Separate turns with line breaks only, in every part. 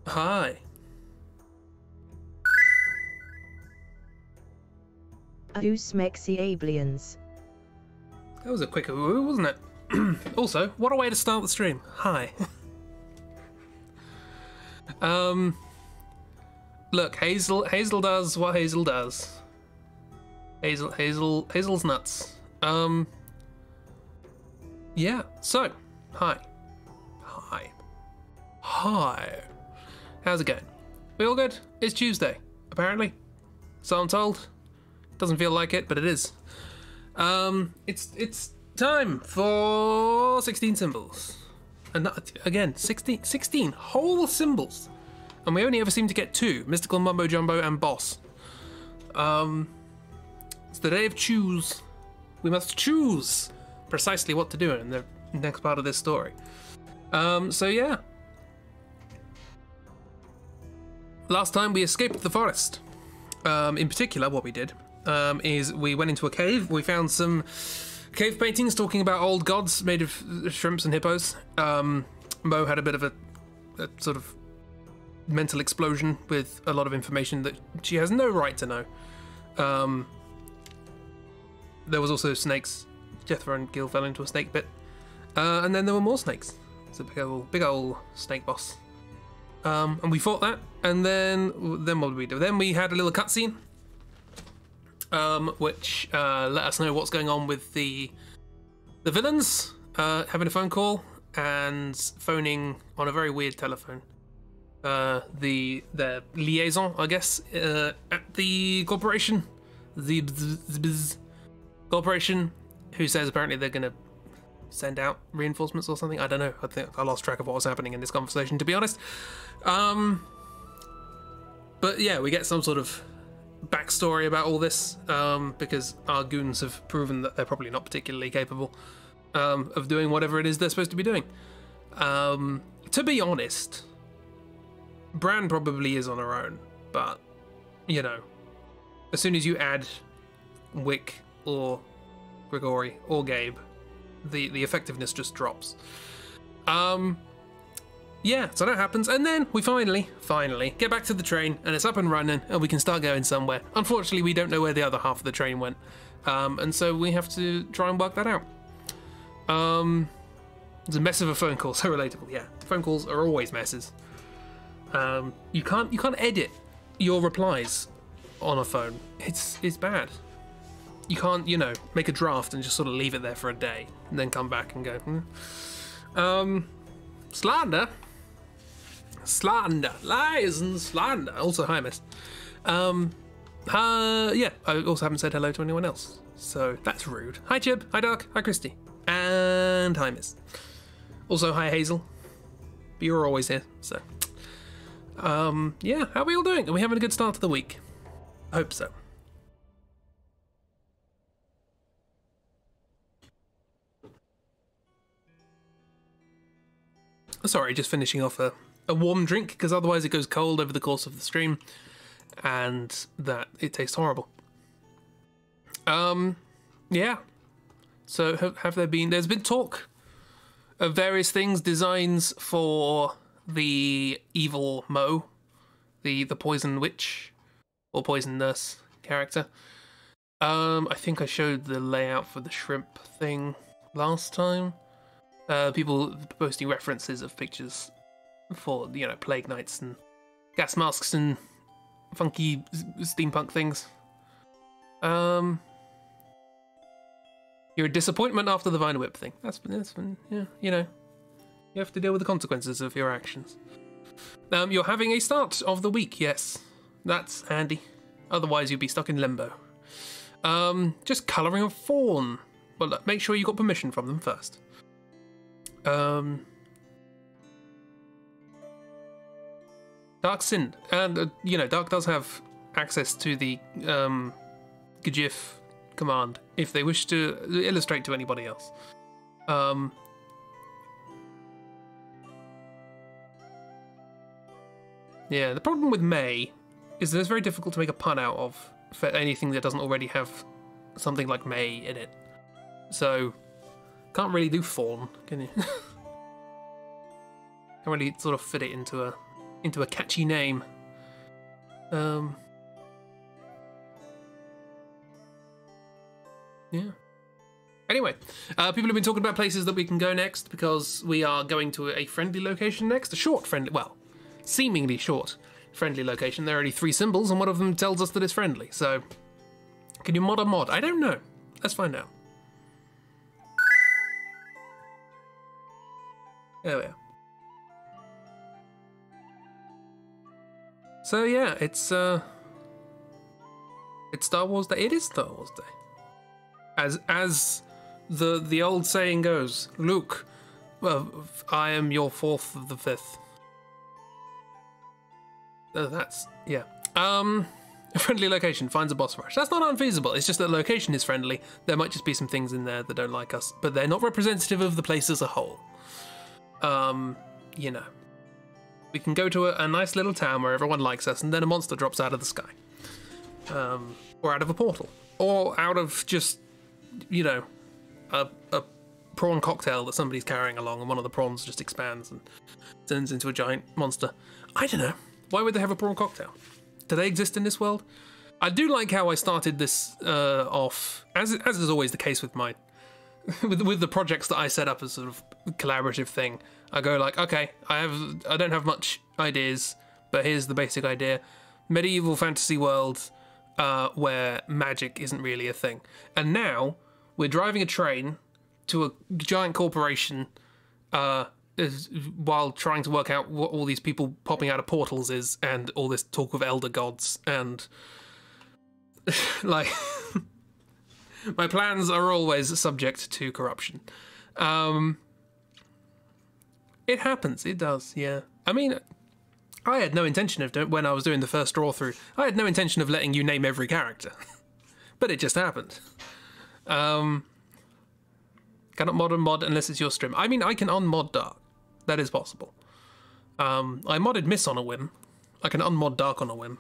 Hi.
Who smacks the aliens?
That was a quick ooh, wasn't it? Also, what a way to start the stream. Hi. Look, Hazel does what Hazel does. Hazel's nuts. Yeah, so, hi. How's it going? We all good? It's Tuesday, apparently. So I'm told. Doesn't feel like it, but it is. It's time for 16 symbols. And again, 16 whole symbols. And we only ever seem to get 2, Mystical Mumbo Jumbo and Boss. It's the day of choose. We must choose precisely what to do in the next part of this story. So yeah. Last time we escaped the forest. In particular, what we did is we went into a cave. We found some cave paintings talking about old gods made of shrimps and hippos. Mo had a bit of a sort of mental explosion with a lot of information that she has no right to know. There was also snakes. Jethro and Gil fell into a snake pit. And then there were more snakes. It's a big old snake boss. And we fought that, and then what did we do? Then we had a little cutscene, which let us know what's going on with the villains, having a phone call and phoning on a very weird telephone. Their liaison, I guess, at the corporation, the corporation, who says apparently they're gonna send out reinforcements or something. I don't know. I think I lost track of what was happening in this conversation, to be honest. But yeah, we get some sort of backstory about all this, because our goons have proven that they're probably not particularly capable of doing whatever it is they're supposed to be doing. To be honest, Bran probably is on her own, but, you know, as soon as you add Wick or Grigori or Gabe, the effectiveness just drops. Yeah, so that happens, and then we finally get back to the train, and it's up and running, and we can start going somewhere. Unfortunately, we don't know where the other half of the train went, and so we have to try and work that out. It's a mess of a phone call, so relatable. Yeah, phone calls are always messes. You can't edit your replies on a phone. It's bad. You can't, you know, make a draft and just sort of leave it there for a day and then come back and go, slander, lies and slander. Also, hi, miss. Yeah, I also haven't said hello to anyone else, so that's rude. Hi, Chib. Hi, Dark. Hi, Christy. And hi, miss. Also, hi, Hazel. But you're always here, so. Yeah, how are we all doing? Are we having a good start to the week? I hope so. Sorry, just finishing off a warm drink, because otherwise it goes cold over the course of the stream, and that it tastes horrible. Yeah. So there's been talk of various things, designs for the evil Mo, the poison witch, or poison nurse character. I think I showed the layout for the shrimp thing last time. People posting references of pictures for, you know, plague nights and gas masks and funky steampunk things. You're a disappointment after the Vine Whip thing. That's been, yeah, you know, you have to deal with the consequences of your actions. You're having a start of the week, yes. That's handy. Otherwise, you'd be stuck in limbo. Just colouring a fawn. Well, make sure you got permission from them first. Dark Sin, and you know, Dark does have access to the GIF command if they wish to illustrate to anybody else. Yeah, the problem with May is that it's very difficult to make a pun out of for anything that doesn't already have something like May in it. So, can't really do fawn, can you? Can't really sort of fit it into into a catchy name. Yeah. Anyway, people have been talking about places that we can go next because we are going to a friendly location next. A short friendly, well, seemingly short friendly location. There are only 3 symbols and one of them tells us that it's friendly. So, can you mod a mod? I don't know. Let's find out. There we are. So yeah, it's Star Wars Day. It is Star Wars Day. As the old saying goes, Luke, I am your 4th of the 5th. That's, yeah. A friendly location finds a boss rush. That's not unfeasible. It's just that the location is friendly. There might just be some things in there that don't like us, but they're not representative of the place as a whole. You know. We can go to a nice little town where everyone likes us, and then a monster drops out of the sky. Or out of a portal. Or out of just, you know, a prawn cocktail that somebody's carrying along, and one of the prawns just expands and turns into a giant monster. I don't know. Why would they have a prawn cocktail? Do they exist in this world? I do like how I started this off, as is always the case with my with the projects that I set up as sort of collaborative thing. I go like, okay, I don't have much ideas, but here's the basic idea: medieval fantasy world where magic isn't really a thing. And now we're driving a train to a giant corporation while trying to work out what all these people popping out of portals is, and all this talk of elder gods, and like my plans are always subject to corruption. It happens, it does, yeah. I mean, I had no intention of when I was doing the first draw through, I had no intention of letting you name every character, but it just happened. Cannot mod unless it's your stream. I mean, I can unmod Dark. That is possible. I modded Miss on a whim. I can unmod Dark on a whim.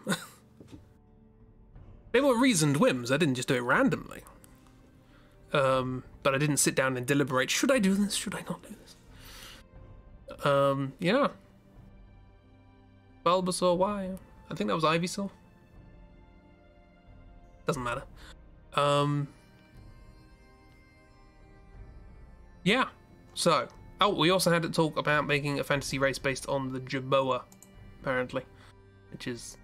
They were reasoned whims. I didn't just do it randomly. But I didn't sit down and deliberate. Should I do this? Should I not do this? Yeah. Bulbasaur, why? I think that was Ivysaur. Doesn't matter. Yeah. So, we also had to talk about making a fantasy race based on the Jerboa, apparently, which is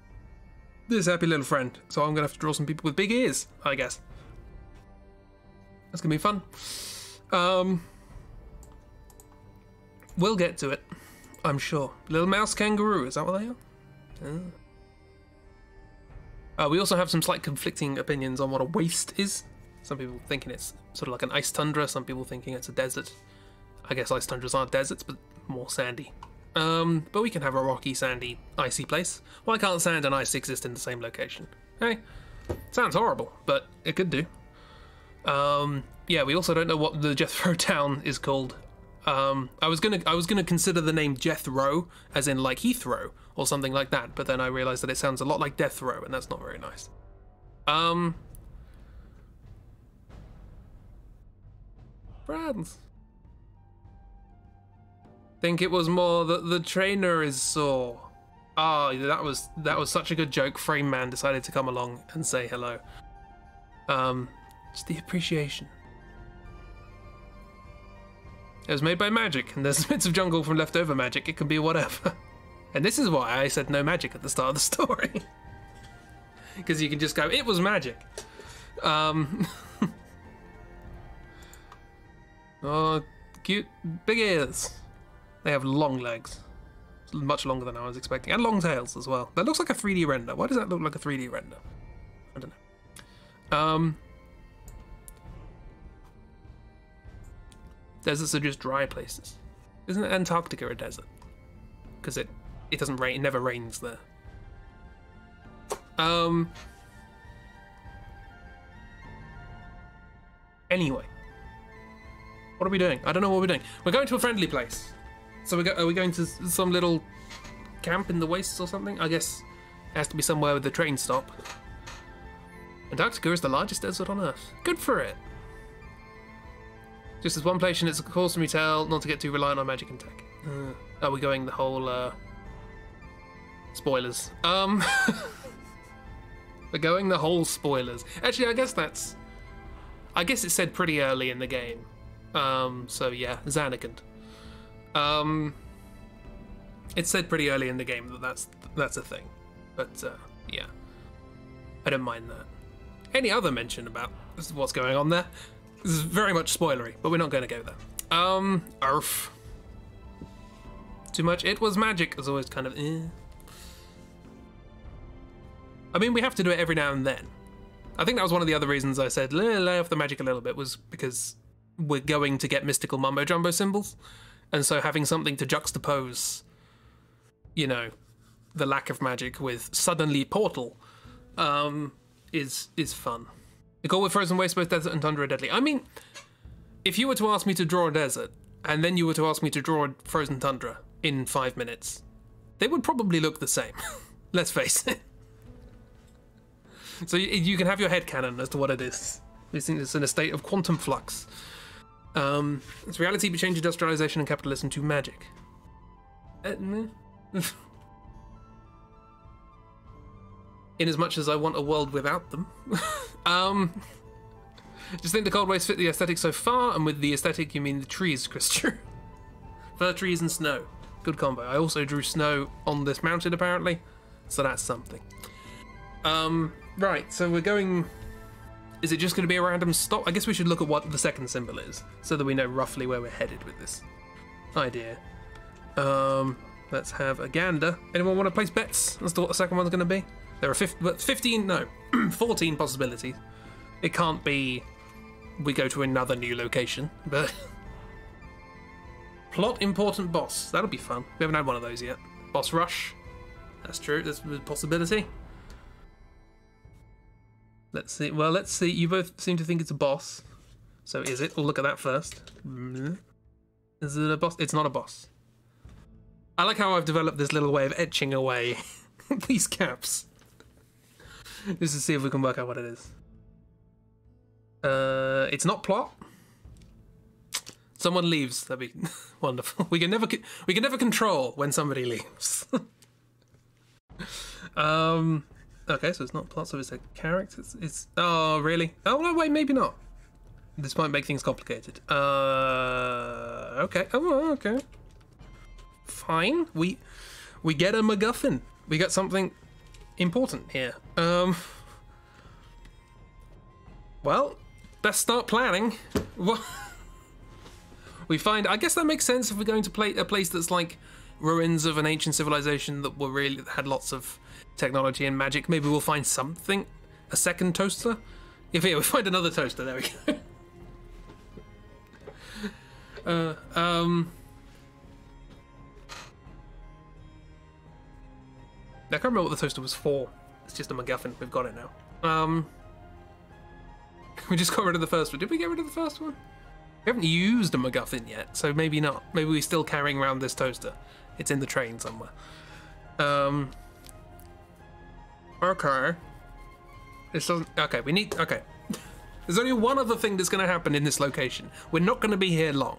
this happy little friend. So I'm gonna have to draw some people with big ears, I guess. That's gonna be fun. We'll get to it, I'm sure. Little mouse kangaroo, is that what they are? We also have some slight conflicting opinions on what a waste is. Some people thinking it's sort of like an ice tundra, some people thinking it's a desert. I guess ice tundras aren't deserts, but more sandy. But we can have a rocky, sandy, icy place. Why can't sand and ice exist in the same location? Hey, sounds horrible, but it could do. Yeah, we also don't know what the Jethro town is called. I was gonna consider the name Jethro, as in like Heathrow or something like that, but then I realised that it sounds a lot like Death Row, and that's not very nice. Friends. Think it was more that the trainer is sore. Ah, that was such a good joke. Frame Man decided to come along and say hello. Just the appreciation. It was made by magic, and there's bits of jungle from leftover magic. It can be whatever. And this is why I said no magic at the start of the story. Because you can just go, it was magic. Oh, cute. Big ears. They have long legs. Much longer than I was expecting. And long tails as well. That looks like a 3D render. Why does that look like a 3D render? I don't know. Deserts are just dry places. Isn't Antarctica a desert? Because it doesn't rain. It never rains there. Anyway, what are we doing? I don't know what we're doing. We're going to a friendly place. So are we going to some little camp in the wastes or something? I guess it has to be somewhere with the train stop. Antarctica is the largest desert on Earth. Good for it. Just as one place, and it's a cautionary tale not to get too reliant on magic and tech. Are we going the whole Spoilers. We're going the whole spoilers. Actually, I guess it's said pretty early in the game. So yeah, Zanarkand. It's said pretty early in the game that that's a thing. But yeah, I don't mind that. Any other mention about what's going on there? This is very much spoilery, but we're not going to go there. Arf. Too much. It was magic is always kind of I mean, we have to do it every now and then. I think that was one of the other reasons I said lay off the magic a little bit, was because we're going to get mystical mumbo jumbo symbols, and so having something to juxtapose, you know, the lack of magic with suddenly portal, is fun. The goal with Frozen Waste, both desert and tundra are deadly. I mean, if you were to ask me to draw a desert, and then you were to ask me to draw a frozen tundra in 5 minutes, they would probably look the same. Let's face it. So you can have your headcanon as to what it is. It's in a state of quantum flux. It's reality but change industrialization and capitalism to magic. In as much as I want a world without them. Just think the cold waves fit the aesthetic so far, and with the aesthetic you mean the trees, Christian. Fir trees and snow. Good combo. I also drew snow on this mountain apparently, so that's something. Right, so we're going... Is it just going to be a random stop? I guess we should look at what the second symbol is, so that we know roughly where we're headed with this idea. Let's have a gander. Anyone want to place bets as to what the second one's going to be? There are 14 possibilities. It can't be we go to another new location, but... Plot important boss. That'll be fun. We haven't had one of those yet. Boss rush. That's true. That's a possibility. Let's see. Well, let's see. You both seem to think it's a boss. So is it? We'll look at that first. Is it a boss? It's not a boss. I like how I've developed this little way of etching away these caps. Just to see if we can work out what it is. It's not plot. Someone leaves. That'd be wonderful. We can never control when somebody leaves. Okay, so it's not plot, so it's a character. It's oh really? Oh no, wait, maybe not. This might make things complicated. Okay. Oh, okay. Fine. We get a MacGuffin. We got something important here. Well, let's start planning. What? We find. I guess that makes sense if we're going to play a place that's like ruins of an ancient civilization that had lots of technology and magic. Maybe we'll find something. A second toaster. If we find another toaster, there we go. I can't remember what the toaster was for. It's just a MacGuffin. We've got it now. We just got rid of the first one. Did we get rid of the first one? We haven't used a MacGuffin yet, so maybe not. Maybe we're still carrying around this toaster. It's in the train somewhere. Okay. This doesn't... Okay, we need... Okay. There's only one other thing that's going to happen in this location. We're not going to be here long.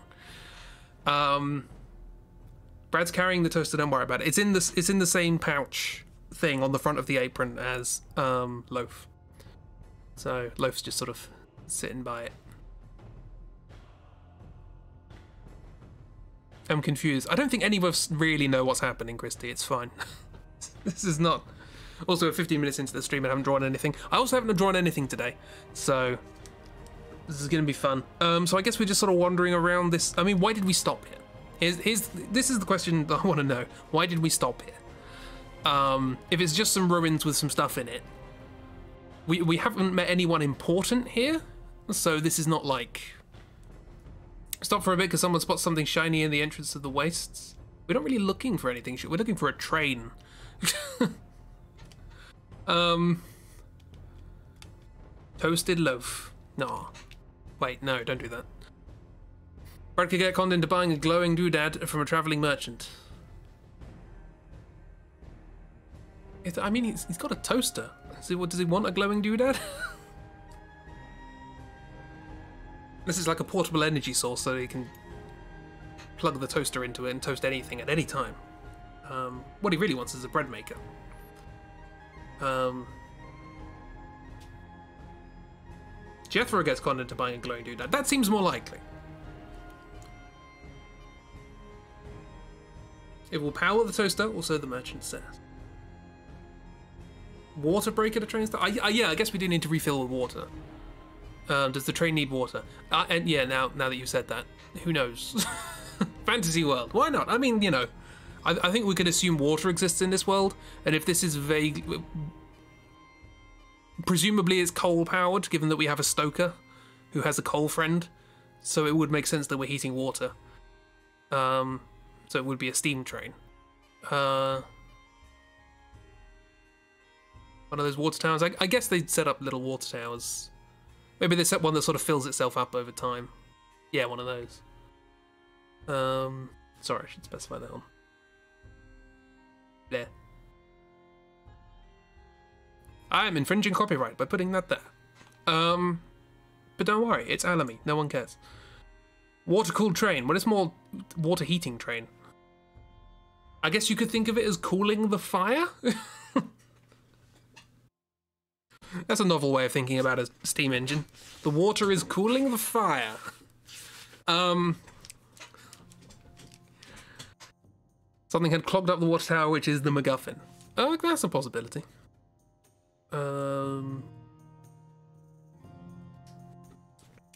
Brad's carrying the toaster, don't worry about it. It's in the same pouch thing on the front of the apron as Loaf. So Loaf's just sort of sitting by it. I'm confused. I don't think any of us really know what's happening, Christy. It's fine. This is not... Also, we're 15 minutes into the stream and I haven't drawn anything. I also haven't drawn anything today, so this is going to be fun. So I guess we're just sort of wandering around this. I mean, why did we stop here? This is the question that I want to know. Why did we stop here? If it's just some ruins with some stuff in it, we haven't met anyone important here, so this is not like... Stop for a bit because someone spots something shiny in the entrance of the wastes. We're not really looking for anything. We're looking for a train. Toasted loaf. No. Wait, no, don't do that. Brad could get conned into buying a glowing doodad from a travelling merchant. I mean, he's got a toaster. Does he want a glowing doodad? This is like a portable energy source so he can plug the toaster into it and toast anything at any time. What he really wants is a bread maker. Jethro gets conned into buying a glowing doodad. That seems more likely. It will power the toaster, also the merchant says. Water break at a train stop? Yeah, I guess we do need to refill with water. Does the train need water? And yeah, now that you've said that, who knows? Fantasy world, why not? I mean, you know, I think we could assume water exists in this world, and if this is vague, presumably it's coal powered, given that we have a stoker who has a coal friend, so it would make sense that we're heating water. So it would be a steam train. One of those water towers. I guess they'd set up little water towers. Maybe they set one that sort of fills itself up over time. Yeah, one of those. Sorry, I should specify that one. There. I am infringing copyright by putting that there. But don't worry, it's Alamy. No one cares. Water-cooled train. Well, it's more water heating train. I guess you could think of it as cooling the fire? That's a novel way of thinking about a steam engine. The water is cooling the fire. Something had clogged up the water tower, which is the MacGuffin. Oh, that's a possibility.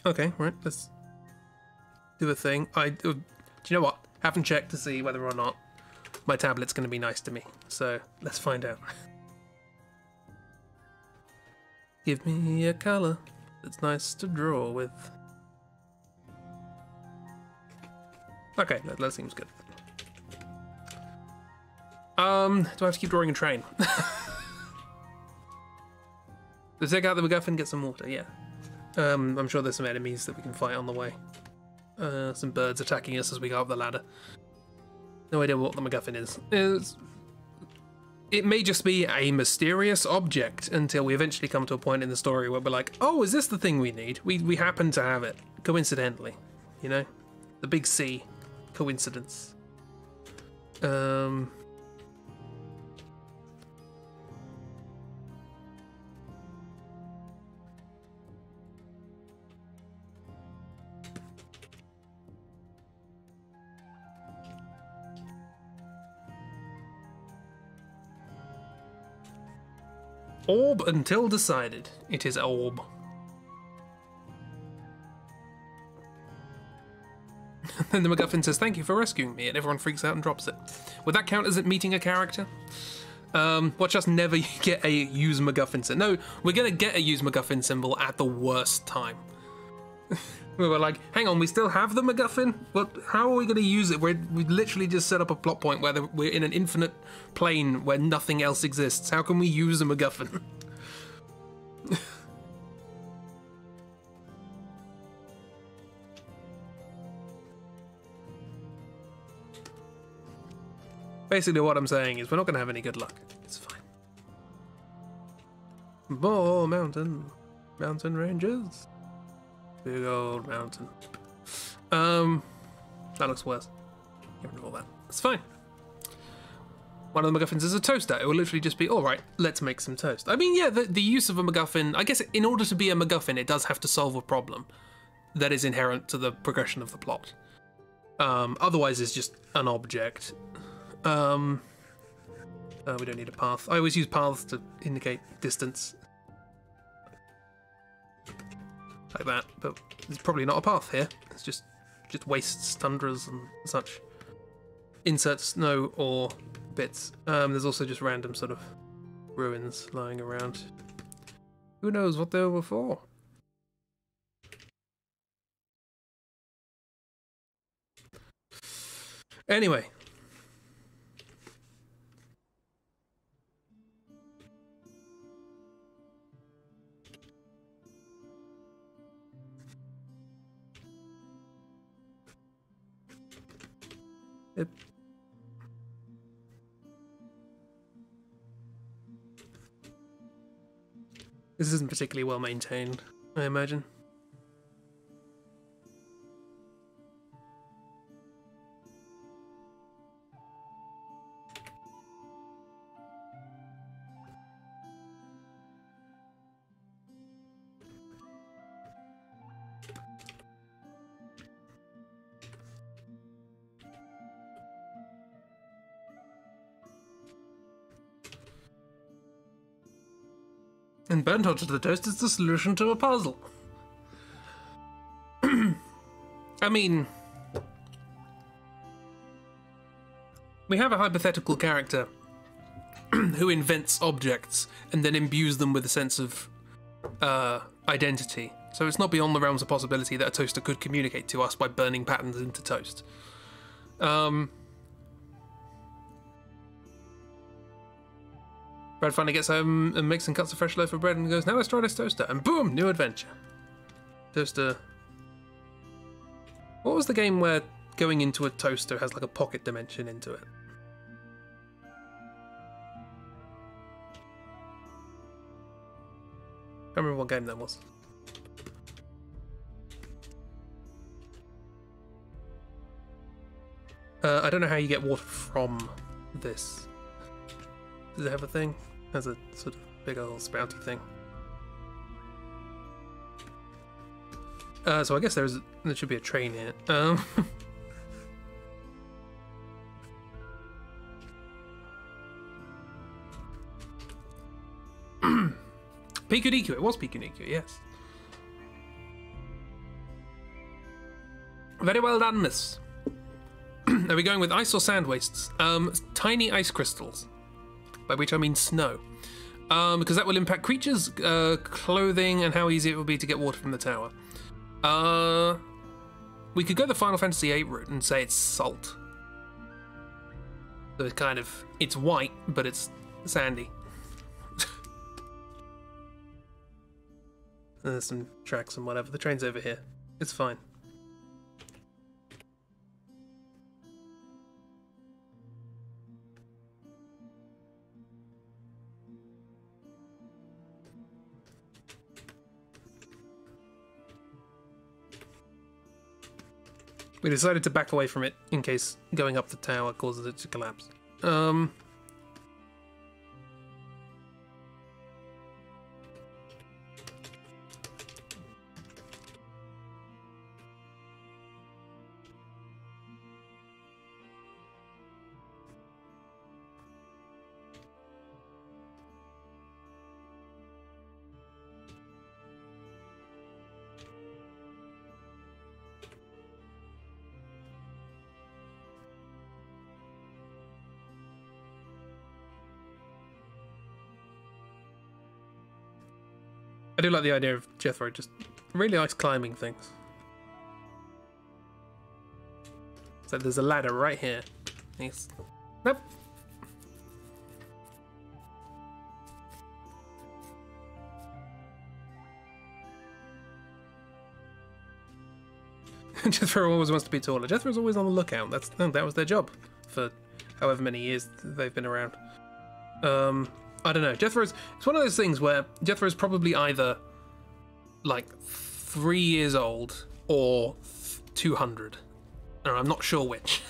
Okay, right, let's do a thing. Do you know what? Haven't checked to see whether or not my tablet's going to be nice to me. So, let's find out. Give me a colour that's nice to draw with. Okay, that seems good. Do I have to keep drawing a train? Let's take out the MacGuffin, get some water, yeah. I'm sure there's some enemies that we can fight on the way. Some birds attacking us as we go up the ladder. No idea what the MacGuffin is. It may just be a mysterious object until we eventually come to a point in the story where we're like, oh, is this the thing we need? We happen to have it, coincidentally, you know? The big C, coincidence. Orb until decided. It is orb. Then the MacGuffin says, thank you for rescuing me, and everyone freaks out and drops it. Would that count as it meeting a character? Watch us never get a use MacGuffin symbol. No, we're gonna get a use MacGuffin symbol at the worst time. We were like, hang on, we still have the MacGuffin? But how are we going to use it? We literally just set up a plot point where we're in an infinite plane where nothing else exists. How can we use a MacGuffin? Basically what I'm saying is we're not going to have any good luck. It's fine. More mountain ranges. Big old mountain. That looks worse. Get rid of all that. It's fine. One of the MacGuffins is a toaster. It will literally just be, all right, let's make some toast. I mean, yeah, the use of a MacGuffin, I guess in order to be a MacGuffin, it does have to solve a problem that is inherent to the progression of the plot. Otherwise, it's just an object. We don't need a path. I always use paths to indicate distance. Like that, but there's probably not a path here. It's just wastes, tundras and such. Insert snow or bits. There's also just random sort of ruins lying around. Who knows what they were for? Anyway. Yep. This isn't particularly well maintained, I imagine. And burnt onto the toast is the solution to a puzzle. I mean, we have a hypothetical character who invents objects and then imbues them with a sense of identity. So it's not beyond the realms of possibility that a toaster could communicate to us by burning patterns into toast. Brad finally gets home and makes and cuts a fresh loaf of bread and goes, now let's try this toaster. And boom, new adventure. Toaster. What was the game where going into a toaster has like a pocket dimension into it? I can't remember what game that was. I don't know how you get water from this. Does it have a thing? It has a sort of big old sprouty thing. So I guess there should be a train here. Pikuniku, it was Pikuniku, yes. Very well done, miss. Are we going with ice or sand wastes? Tiny ice crystals, by which I mean snow. Because that will impact creatures, clothing, and how easy it will be to get water from the tower. We could go the Final Fantasy VIII route and say it's salt. So it's kind of, it's white, but it's sandy. There's some tracks and whatever. The train's over here. It's fine. We decided to back away from it in case going up the tower causes it to collapse. I do like the idea of Jethro just really likes climbing things. So there's a ladder right here. He's... Nope. Jethro always wants to be taller. Jethro's always on the lookout. That was their job for however many years they've been around. I don't know. It's one of those things where Jethro's probably either like 3 years old or 200. And I'm not sure which.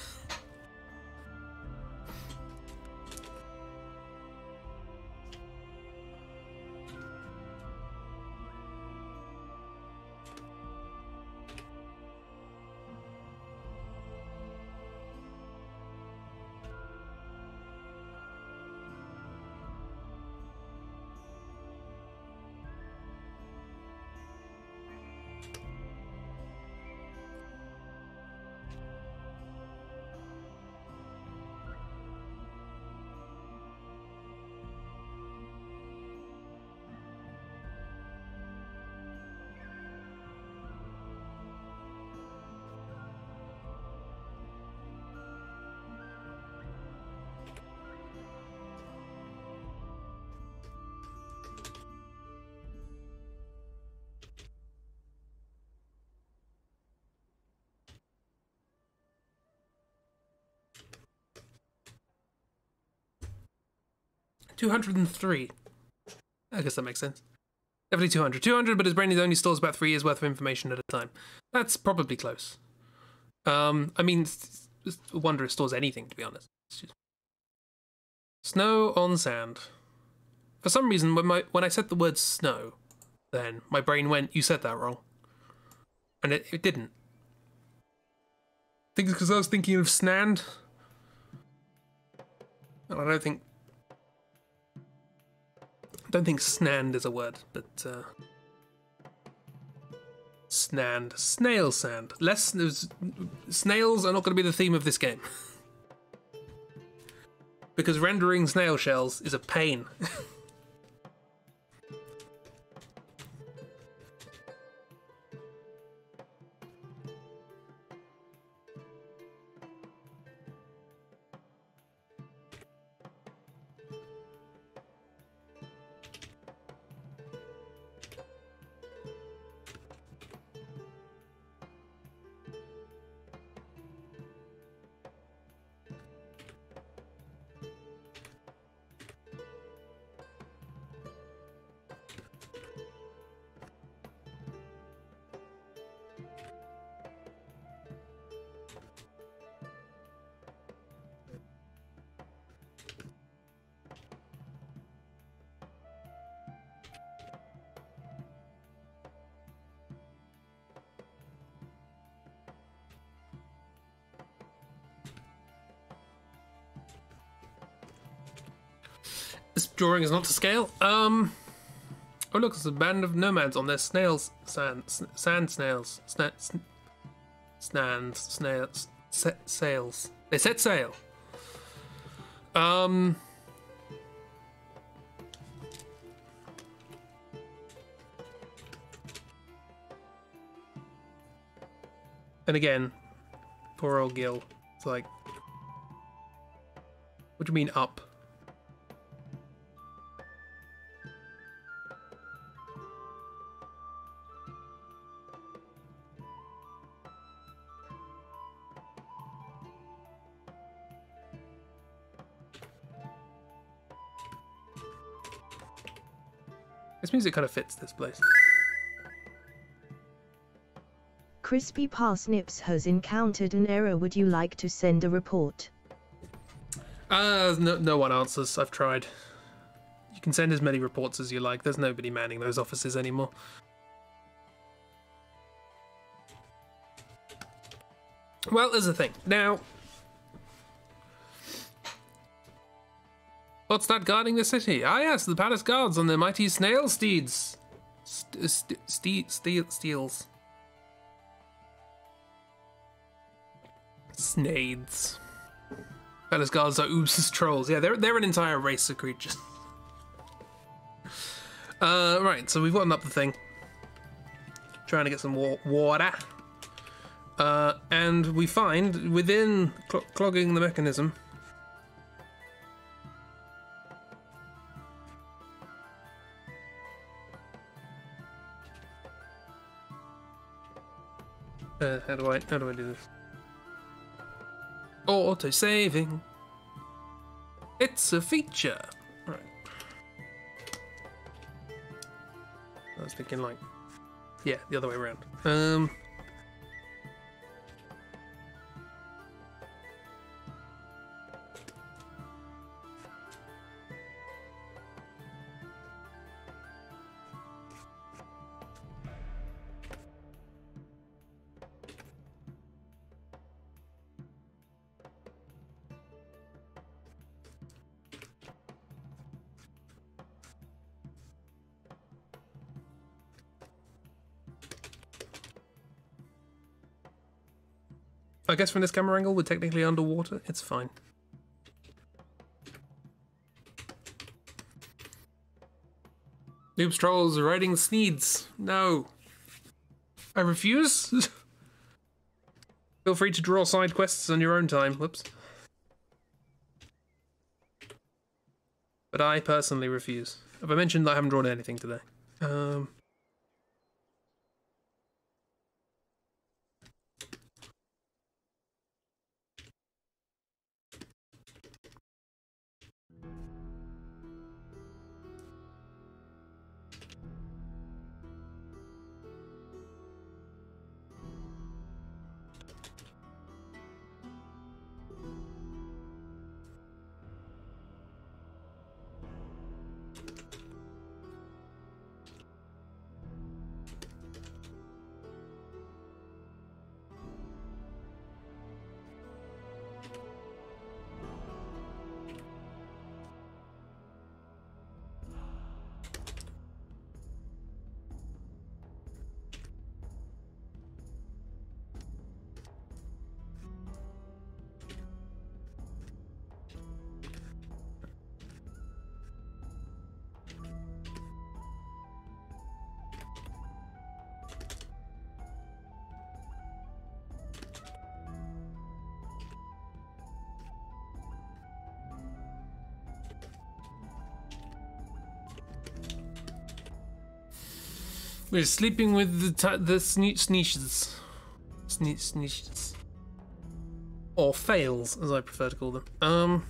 $203. I guess that makes sense. Definitely 200. 200, but his brain only stores about 3 years worth of information at a time. That's probably close. I mean, it's a wonder it stores anything, to be honest. It's just... Snow on sand. For some reason, when I said the word snow, then my brain went, you said that wrong. And it didn't. I think it's because I was thinking of snand. And I don't don't think snand is a word, but snand, snail sand. Snails are not going to be the theme of this game because rendering snail shells is a pain. This drawing is not to scale. Oh look, there's a band of nomads on their snails, sand snails, sails. They set sail. And again, poor old Gil. It's like, what do you mean up? This music kind of fits this place.
Crispy Parsnips has encountered an error. Would you like to send a report?
No one answers. I've tried. You can send as many reports as you like. There's nobody manning those offices anymore. Well, there's the thing. Now, what's that guarding the city? Ah, yes, the palace guards on their mighty snail steeds. Steels. Snades. Palace guards are Oobs' trolls. Yeah, they're an entire race of creatures. Right, so we've gotten up the thing. Trying to get some water. And we find, within clogging the mechanism, how do I do this? Auto saving. It's a feature. Right. I was thinking like, yeah, the other way around. I guess from this camera angle, we're technically underwater. It's fine. Noobs trolls riding Sneeds. No. I refuse. Feel free to draw side quests on your own time. Whoops. But I personally refuse. Have I mentioned that I haven't drawn anything today? We're sleeping with the sneeches. Sneeches. Or fails, as I prefer to call them.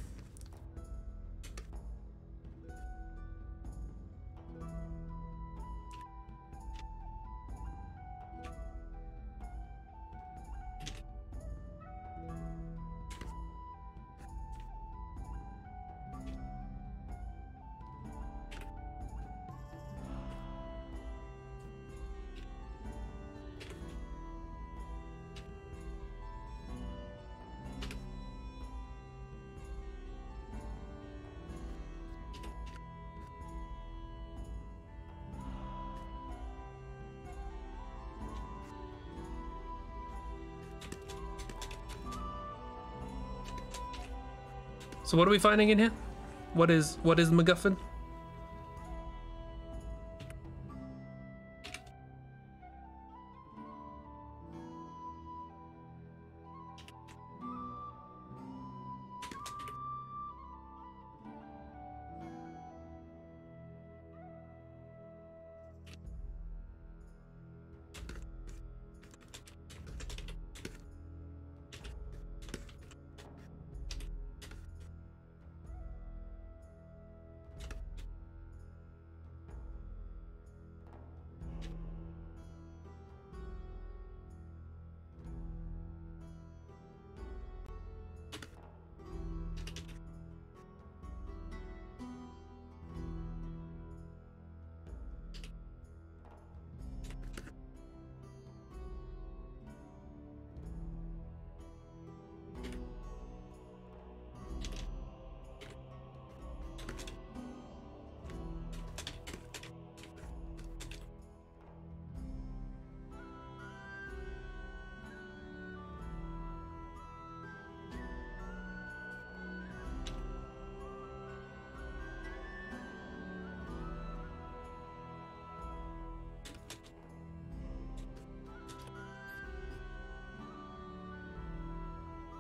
So what are we finding in here? What is MacGuffin?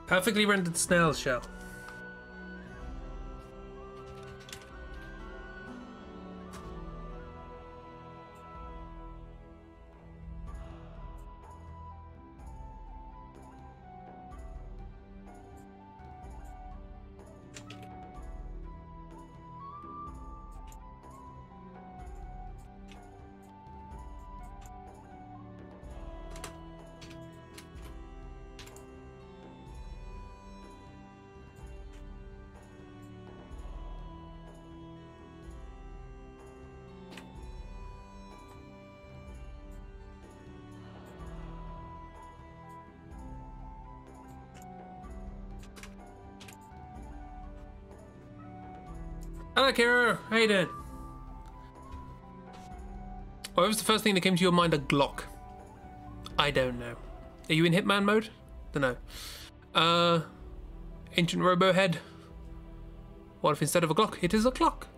Perfectly rendered snail shell. Hello, Kira. How you doing? What was the first thing that came to your mind? A Glock? I don't know. Are you in Hitman mode? Don't know. Ancient Robo Head. What if instead of a Glock, it is a clock?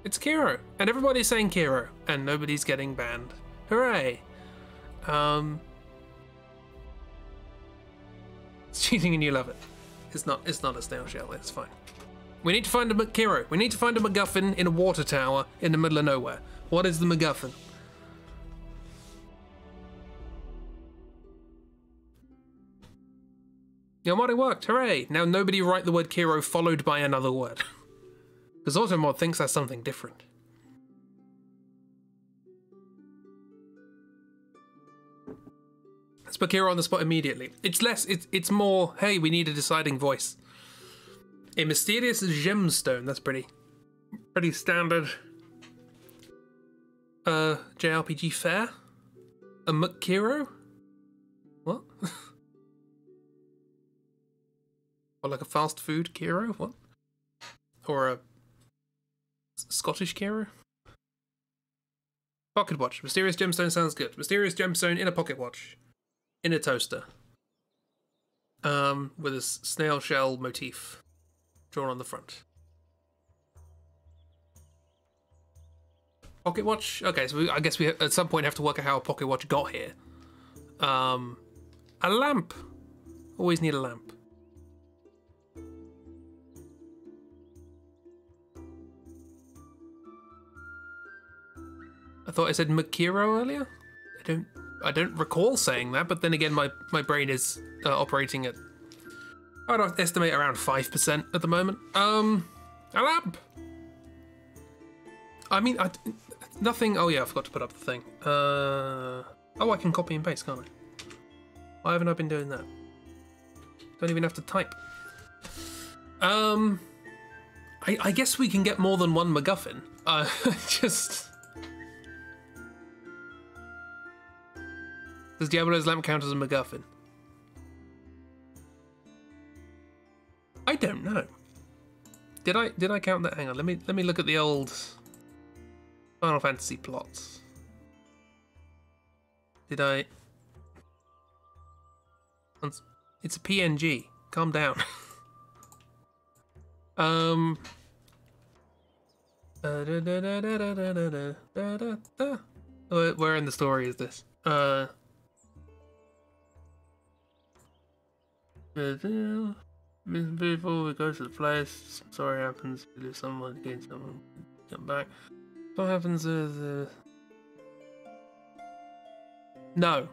It's Kiro, and everybody's saying Kiro, and nobody's getting banned. Hooray! It's cheating and you love it. It's not a snail shell. It's fine. We need to find a Kiro. We need to find a MacGuffin in a water tower in the middle of nowhere. What is the MacGuffin? Your modding worked. Hooray! Now nobody write the word Kiro followed by another word. Because Automod thinks that's something different. Let's put Kiro on the spot immediately. It's more, hey, we need a deciding voice. A mysterious gemstone. That's pretty standard JRPG fare. A McKiro? What? Or like a fast food Kiro? What? Or a Scottish Kiro? Pocket watch. Mysterious gemstone sounds good. Mysterious gemstone in a pocket watch. In a toaster. With a snail shell motif drawn on the front. Pocket watch? Okay, so I guess we at some point have to work out how a pocket watch got here. A lamp. Always need a lamp. I thought I said Makiro earlier. I don't recall saying that, but then again, my brain is operating at, I'd estimate around 5% at the moment. A lamp. I mean, nothing. Oh yeah, I forgot to put up the thing. Oh, I can copy and paste, can't I? Why haven't I been doing that? Don't even have to type. I guess we can get more than one MacGuffin. Does Diablo's lamp count as a MacGuffin? I don't know. Did I count that? Hang on, let me look at the old Final Fantasy plots. Did I? It's a PNG. Calm down. Where in the story is this? Before we go to the place, sorry happens. We lose someone, gain someone, come back. What happens is no.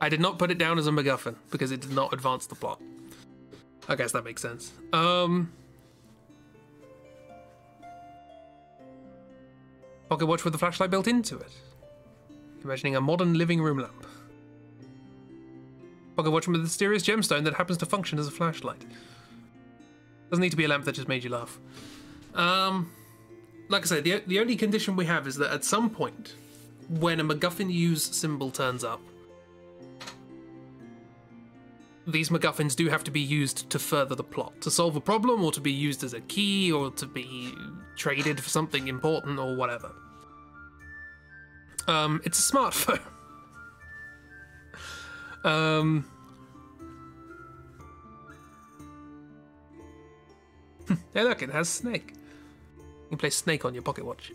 I did not put it down as a MacGuffin because it did not advance the plot. I guess that makes sense. Pocket watch with a flashlight built into it. Imagining a modern living room lamp. Pocket watch with a mysterious gemstone that happens to function as a flashlight. Doesn't need to be a lamp that just made you laugh. Like I say, the only condition we have is that at some point, when a MacGuffin use symbol turns up, these MacGuffins do have to be used to further the plot, to solve a problem, or to be used as a key, or to be traded for something important, or whatever. It's a smartphone. Hey look, it has Snake. You can play Snake on your pocket watch.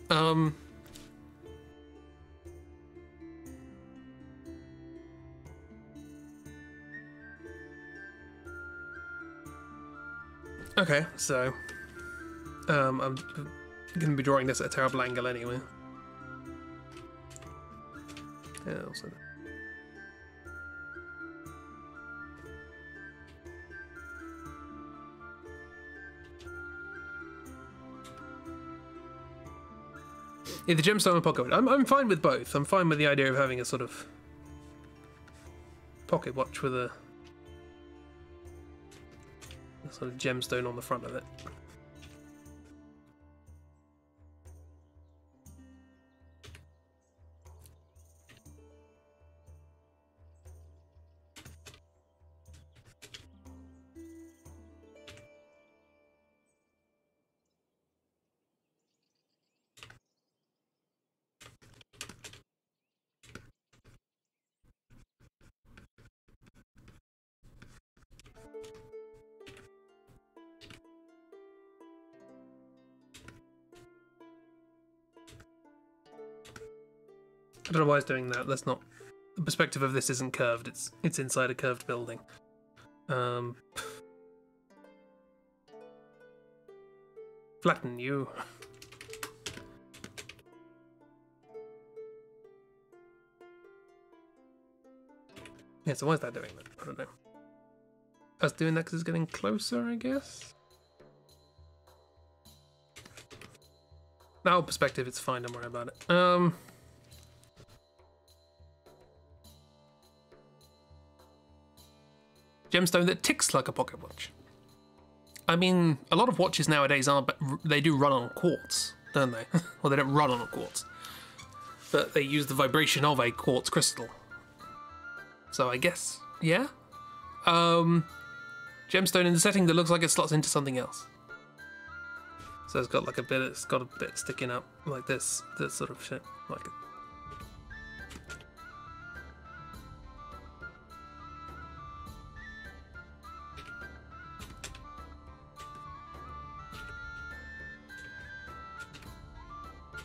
Okay, so I'm gonna be drawing this at a terrible angle anyway. Yeah, also. Yeah, the gemstone and pocket watch. I'm fine with both. I'm fine with the idea of having a sort of pocket watch with a sort of gemstone on the front of it. I don't know why it's doing that. That's not... The perspective of this isn't curved. It's inside a curved building. Flatten you. Yeah, so why is that doing that? I don't know. I was doing that because it's getting closer, I guess? Now perspective, it's fine. Don't worry about it. Gemstone that ticks like a pocket watch. I mean, a lot of watches nowadays are, but they do run on quartz, don't they? Well, they don't run on a quartz, but they use the vibration of a quartz crystal. So I guess, yeah. Gemstone in the setting that looks like it slots into something else. So it's got like a bit. It's got a bit sticking up like this sort of shit, like it.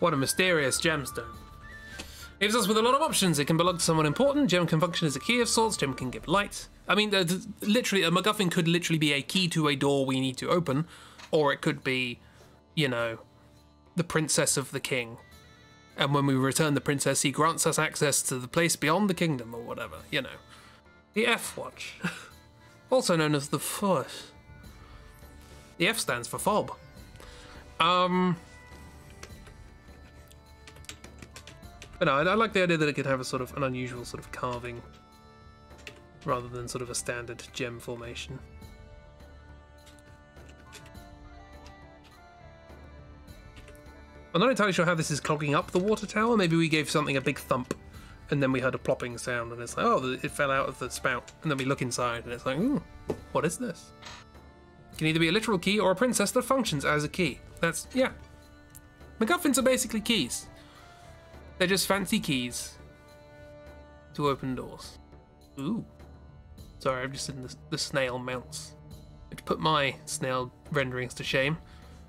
What a mysterious gemstone. It leaves us with a lot of options. It can belong to someone important. Gem can function as a key of sorts. Gem can give light. I mean, literally, a MacGuffin could literally be a key to a door we need to open, or it could be, you know, the princess of the king. And when we return the princess, he grants us access to the place beyond the kingdom or whatever, you know. The F-Watch. Also known as the Force. The F stands for fob. But no, I like the idea that it could have a sort of an unusual sort of carving rather than sort of a standard gem formation. I'm not entirely sure how this is clogging up the water tower. Maybe we gave something a big thump and then we heard a plopping sound and it's like, oh, it fell out of the spout. And then we look inside and it's like, ooh, what is this? It can either be a literal key or a princess that functions as a key. That's, yeah. MacGuffins are basically keys. They're just fancy keys to open doors. Ooh. Sorry, I've just seen the snail mounts, which put my snail renderings to shame.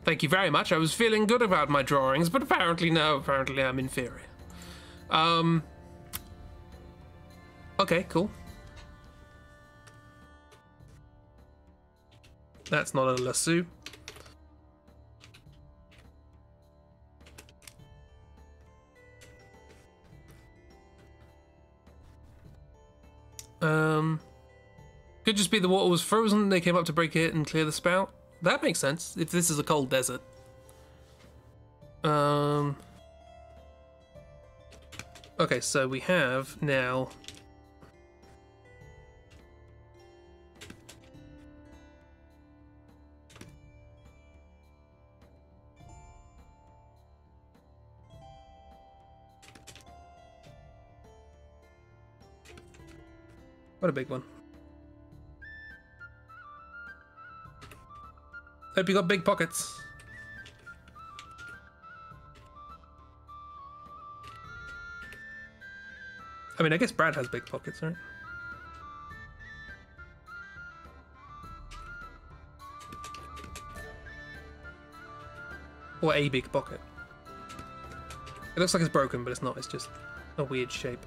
Thank you very much. I was feeling good about my drawings, but apparently no. Apparently I'm inferior. Okay, cool. That's not a lasso. Could just be the water was frozen, they came up to break it and clear the spout. That makes sense, if this is a cold desert. Okay, so we have now... What a big one. Hope you got big pockets. I mean, I guess Brad has big pockets, right? Or a big pocket. It looks like it's broken, but it's not. It's just a weird shape.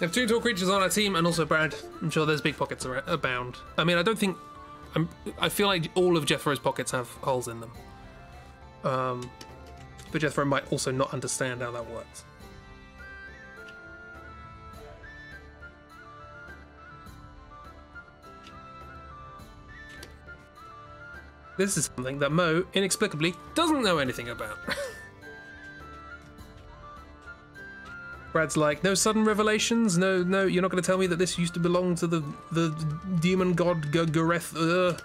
We have two tall creatures on our team, and also Brad. I'm sure there's big pockets abound. I mean, I don't think... I feel like all of Jethro's pockets have holes in them. But Jethro might also not understand how that works. This is something that Mo, inexplicably, doesn't know anything about. Brad's like, no sudden revelations? No, you're not going to tell me that this used to belong to the demon god Gareth, who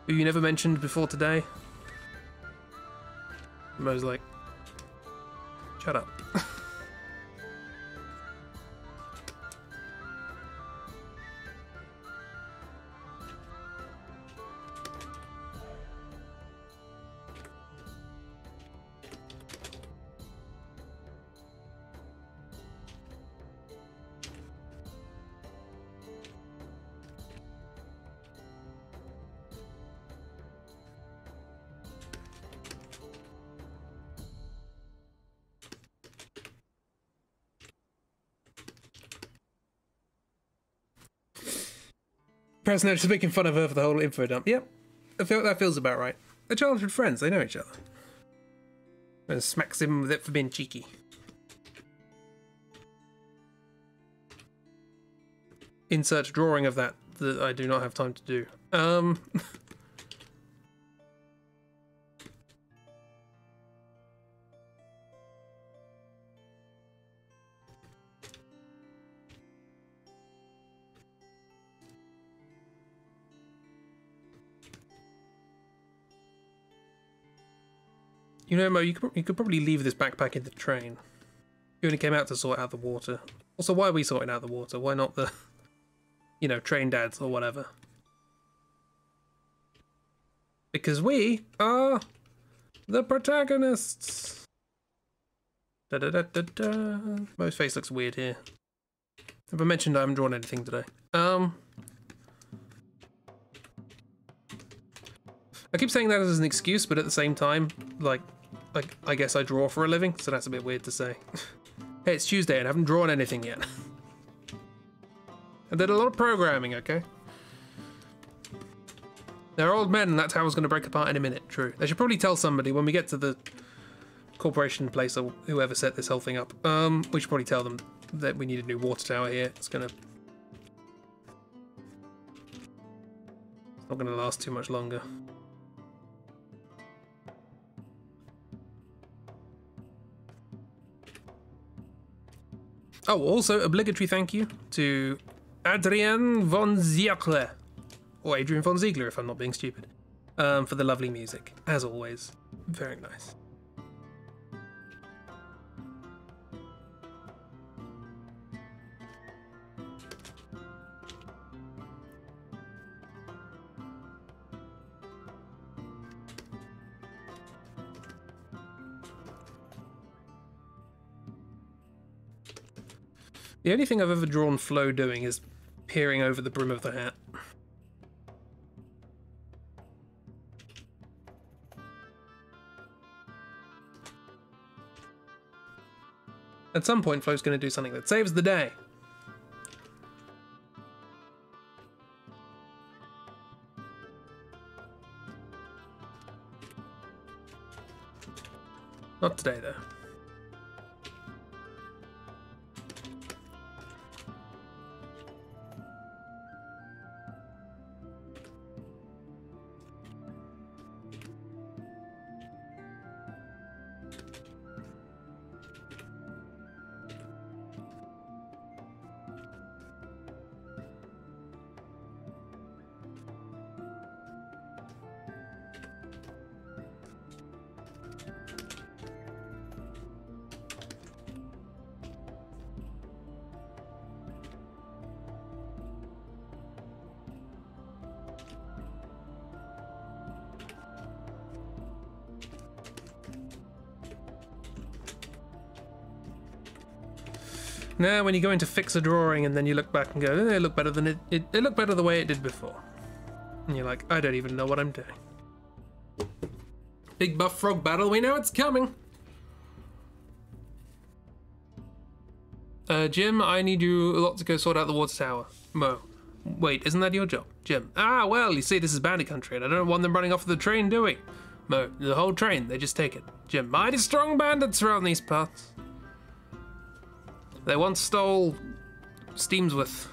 you never mentioned before today? Mo's like, shut up. Presno just making fun of her for the whole info dump. Yep, I feel that feels about right. They're childhood friends, they know each other. And smacks him with it for being cheeky. Insert drawing of that I do not have time to do. You know, Mo, you could probably leave this backpack in the train. You only came out to sort out the water. Also, why are we sorting out the water? Why not the, you know, train dads or whatever? Because we are the protagonists. Da da da da da. Mo's face looks weird here. Have I mentioned I haven't drawn anything today? I keep saying that as an excuse, but at the same time, like, I guess I draw for a living, so that's a bit weird to say. Hey, it's Tuesday and I haven't drawn anything yet. I did a lot of programming, okay? They're old men and that tower's going to break apart in a minute, true. They should probably tell somebody when we get to the corporation place or whoever set this whole thing up. We should probably tell them that we need a new water tower here. It's not going to last too much longer. Oh, also obligatory thank you to Adrian von Ziegler, or Adrian von Ziegler if I'm not being stupid, for the lovely music, as always. Very nice. The only thing I've ever drawn Flo doing is peering over the brim of the hat. At some point, Flo's going to do something that saves the day. Not today, though. Now, when you go in to fix a drawing and then you look back and go, oh, it looked better than it looked better the way it did before. And you're like, I don't even know what I'm doing. Big buff frog battle, we know it's coming. Jim, I need you a lot to go sort out the water tower. Mo. Wait, isn't that your job? Jim. Ah, well, you see, this is bandit country and I don't want them running off the train, do we? Mo. The whole train, they just take it. Jim. Mighty strong bandits around these parts. They once stole Steamsworth.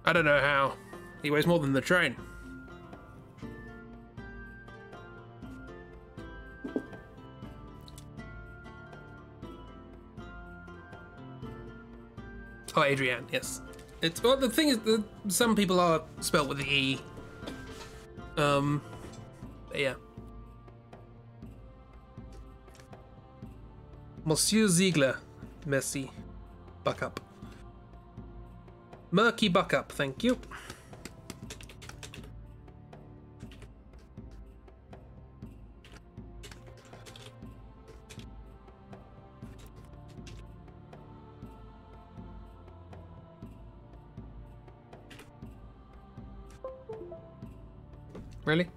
I don't know how. He weighs more than the train. Oh, Adrian, yes. It's well. The thing is, that some people are spelled with the E. But yeah. Monsieur Ziegler, merci. Buck up. Murky buck up, thank you. Really?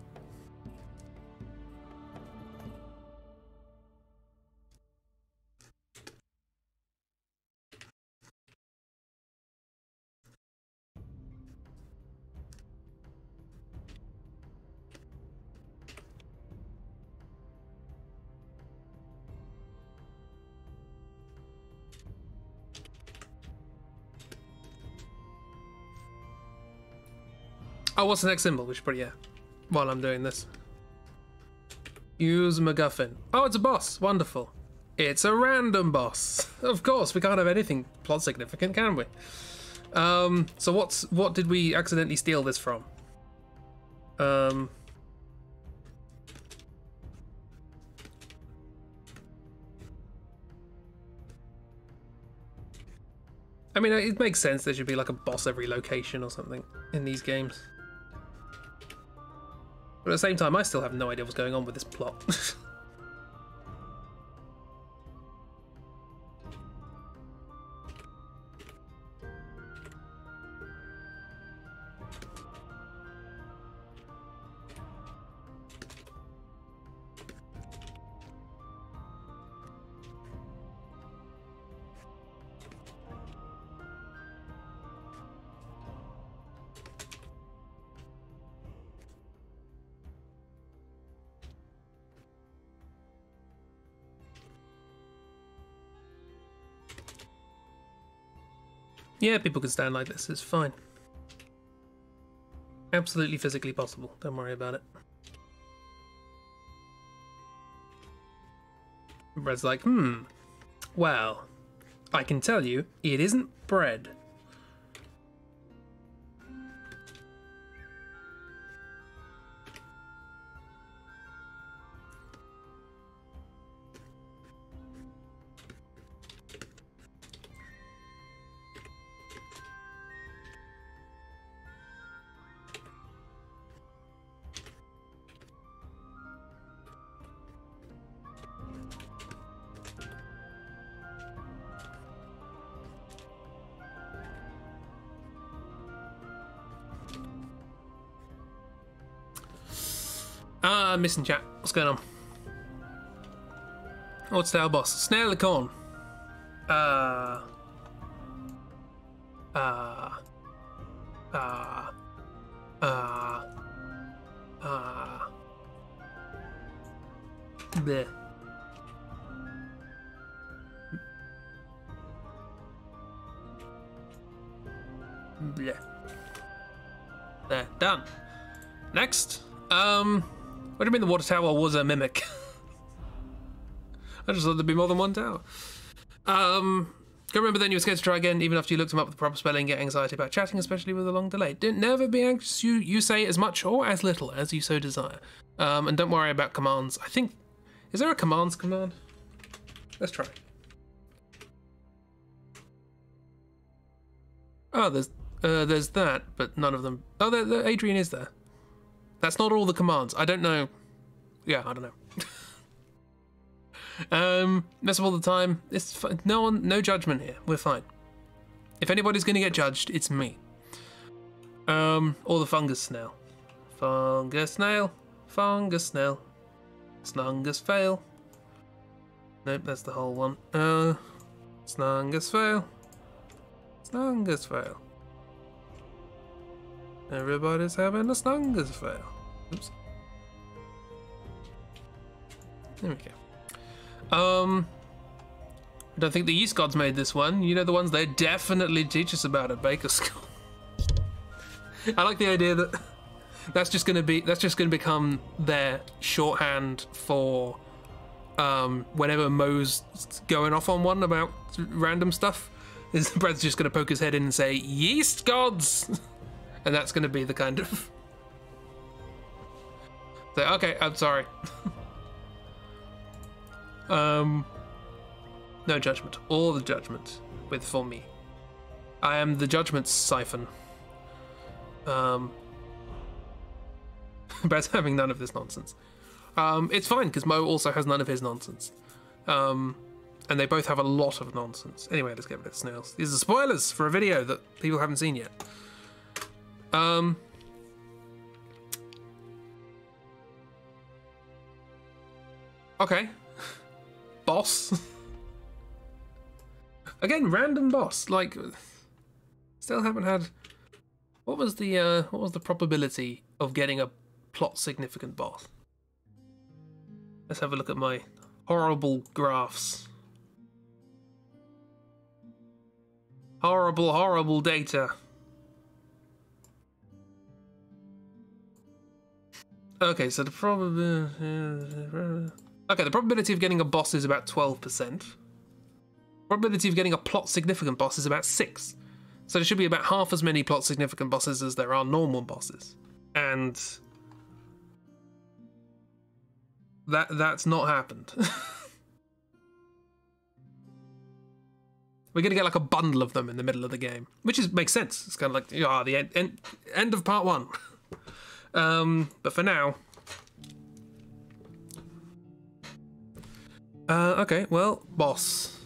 Oh, what's the next symbol? We should probably, yeah, while I'm doing this. Use MacGuffin. Oh, it's a boss. Wonderful. It's a random boss. Of course, we can't have anything plot significant, can we? So what did we accidentally steal this from? I mean, it makes sense there should be like a boss every location or something in these games. But at the same time, I still have no idea what's going on with this plot. Yeah, people can stand like this. It's fine. Absolutely physically possible. Don't worry about it. Bread's like, well, I can tell you, it isn't bread. Missing chat. What's going on? What's our boss? Snail the corn. Bleh. Bleh. There, done. Next. What do you mean the water tower was a mimic? I just thought there'd be more than one tower. Go remember then you were scared to try again, even after you looked them up with the proper spelling, get anxiety about chatting, especially with a long delay. Don't never be anxious, you say as much or as little as you so desire. And don't worry about commands. I think, is there a commands command? Let's try. Oh, there's that, but none of them. Oh, Adrian is there. That's not all the commands. I don't know. Yeah, I don't know. Mess up all the time. It's fine. No judgment here. We're fine. If anybody's gonna get judged, it's me. Or the fungus snail. Fungus snail. Fungus snail. Snungus fail. Nope, that's the whole one. Snungus fail. Snungus fail. Everybody's having a snungus fail. Oops. There we go. I don't think the yeast gods made this one. You know, the ones they definitely teach us about at Baker School. I like the idea that that's just gonna become their shorthand for whenever Mo's going off on one about random stuff. Is Brad's just gonna poke his head in and say, "Yeast gods!" And that's gonna be the kind of. So, okay, I'm sorry. No judgment. All the judgment for me. I am the judgment siphon. Brad's having none of this nonsense. It's fine, because Mo also has none of his nonsense. And they both have a lot of nonsense. Anyway, let's get rid of the snails. These are spoilers for a video that people haven't seen yet. Okay. Boss. Again, random boss. Like, still haven't had. What was the probability of getting a plot significant boss? Let's have a look at my horrible graphs. Horrible data. Okay, so the probability of getting a boss is about 12%. Probability of getting a plot significant boss is about 6. So there should be about half as many plot significant bosses as there are normal bosses. And that's not happened. We're gonna get like a bundle of them in the middle of the game, which makes sense. It's kind of like the end of part 1. But for now, okay. Well, boss.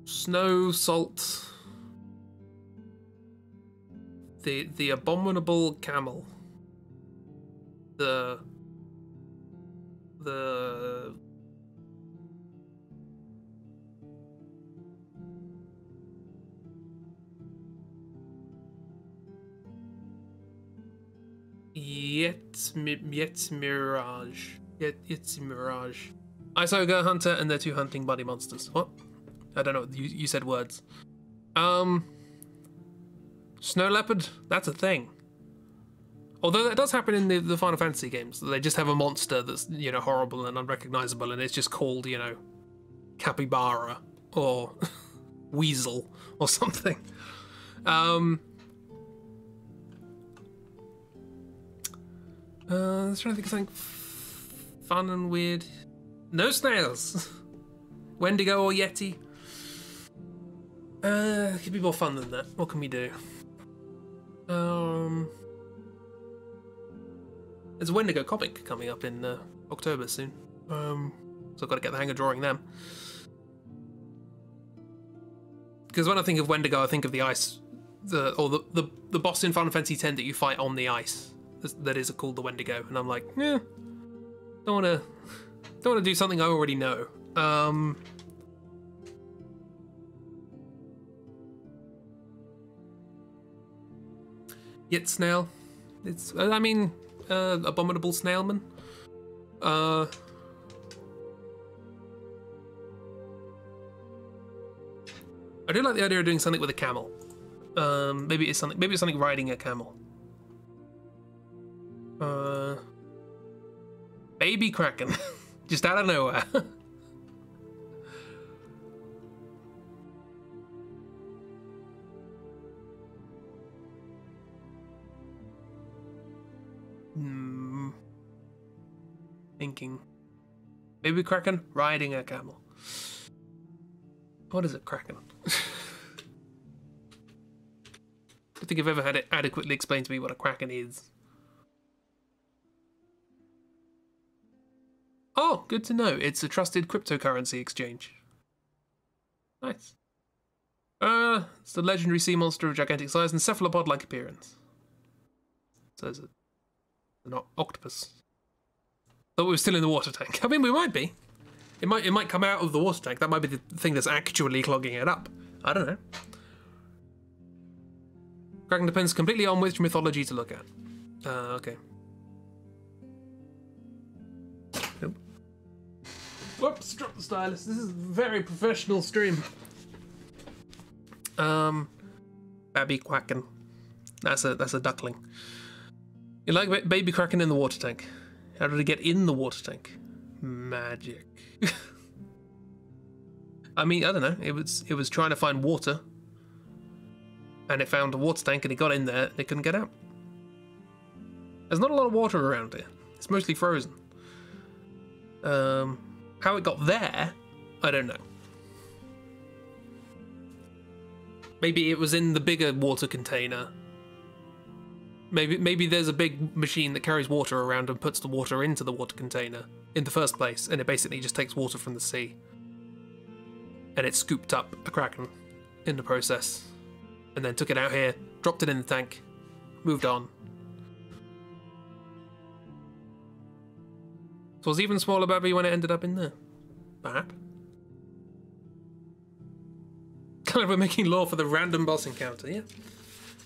Snow, salt, the abominable camel, the Mirage. Isoga Hunter and their 2 hunting buddy monsters. What? I don't know. You said words. Snow leopard, that's a thing. Although that does happen in the Final Fantasy games. They just have a monster that's, you know, horrible and unrecognizable, and it's just called, you know, capybara or weasel or something. I was trying to think of something fun and weird. No snails. Wendigo or Yeti. It could be more fun than that. What can we do? There's a Wendigo comic coming up in October soon. So I've got to get the hang of drawing them. Because when I think of Wendigo, I think of the ice, the boss in Final Fantasy X that you fight on the ice. That is called the Wendigo, and I'm like, don't want to do something I already know. Yet snail, it's I mean, abominable snailman. I do like the idea of doing something with a camel. Maybe it's something riding a camel. Baby Kraken, just out of nowhere. Thinking. Baby Kraken riding a camel. What is a Kraken? I think I've ever had it adequately explained to me what a Kraken is. Oh, good to know. It's a trusted cryptocurrency exchange. Nice. It's the legendary sea monster of gigantic size and cephalopod-like appearance. So it's an octopus. Thought we were still in the water tank. I mean, we might be. It might come out of the water tank. That might be the thing that's actually clogging it up. I don't know. Kraken depends completely on which mythology to look at. Okay. Nope. Whoops, drop the stylus. This is a very professional stream. Baby Kraken. That's a duckling. You like baby Kraken in the water tank. How did it get in the water tank? Magic. I mean, I don't know. It was trying to find water, and it found a water tank, and it got in there, and it couldn't get out. There's not a lot of water around here. It's mostly frozen. How it got there, I don't know. Maybe it was in the bigger water container. Maybe there's a big machine that carries water around and puts the water into the water container in the first place, and it basically just takes water from the sea. And it scooped up a Kraken in the process, and then took it out here, dropped it in the tank, moved on. So it was even smaller baby when it ended up in there. Perhaps. Kind of we're making lore for the random boss encounter, yeah.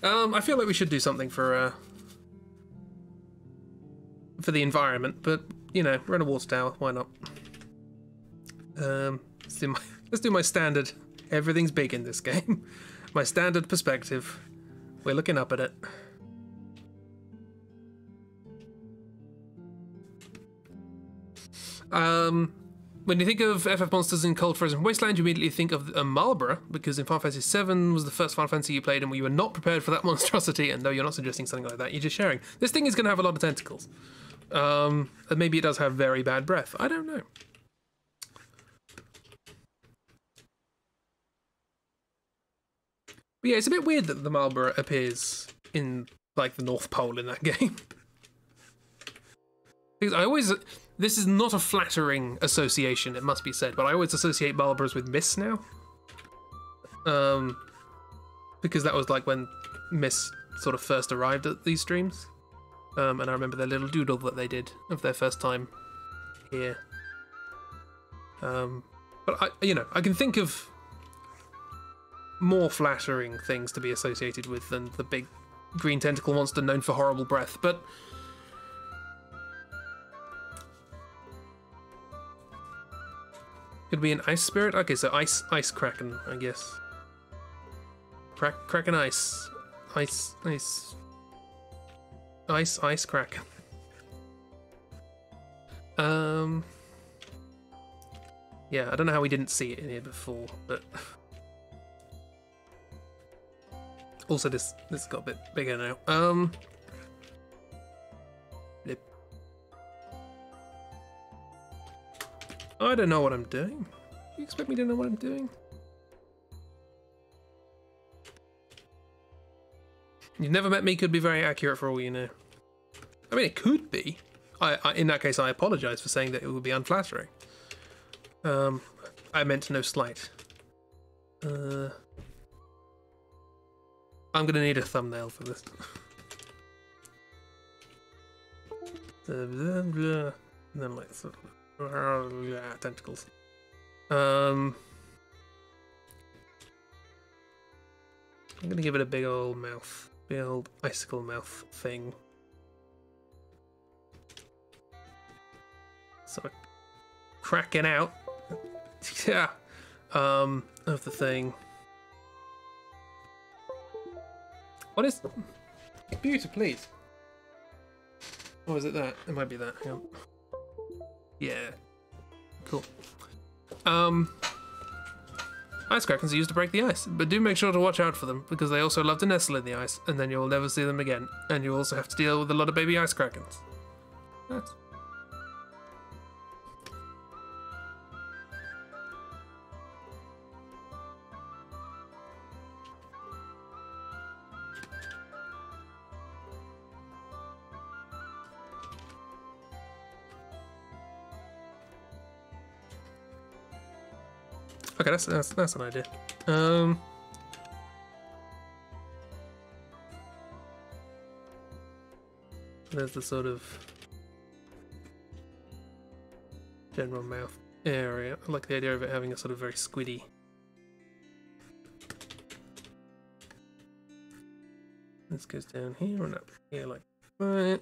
I feel like we should do something for the environment, but you know, we're in a water tower. Why not? Let's do my standard. Everything's big in this game. My standard perspective. We're looking up at it. When you think of FF monsters in Cold Frozen Wasteland, you immediately think of a Marlborough, because in Final Fantasy VII was the first Final Fantasy you played and you were not prepared for that monstrosity, and no, you're not suggesting something like that, you're just sharing. This thing is going to have a lot of tentacles. And maybe it does have very bad breath. I don't know. But yeah, it's a bit weird that the Marlborough appears in, like, the North Pole in that game. Because this is not a flattering association, it must be said, but I always associate Marlboroughs with Miss now. Because that was like when Miss sort of first arrived at these streams. And I remember their little doodle that they did of their first time here. But I can think of more flattering things to be associated with than the big green tentacle monster known for horrible breath, but could be an ice spirit? Okay, so ice kraken, I guess. Crack and ice. Ice. Ice crack. Yeah, I don't know how we didn't see it in here before, but also this got a bit bigger now. Blip. I don't know what I'm doing. You expect me to know what I'm doing? You've never met me could be very accurate for all you know. I mean, it could be. In that case, I apologize for saying that it would be unflattering. I meant no slight. I'm gonna need a thumbnail for this. And then like sort of tentacles. I'm gonna give it a big old mouth, big old icicle mouth thing. Sort of cracking out. Yeah. Of the thing. What is... Computer, please. Oh, is it that? It might be that. Hang on. Yeah. Cool. Ice krakens are used to break the ice, but do make sure to watch out for them, because they also love to nestle in the ice, and then you'll never see them again. And you also have to deal with a lot of baby ice krakens. Nice. Okay, that's an idea. There's the sort of general mouth area. I like the idea of it having a sort of very squiddy. This goes down here and up here like that.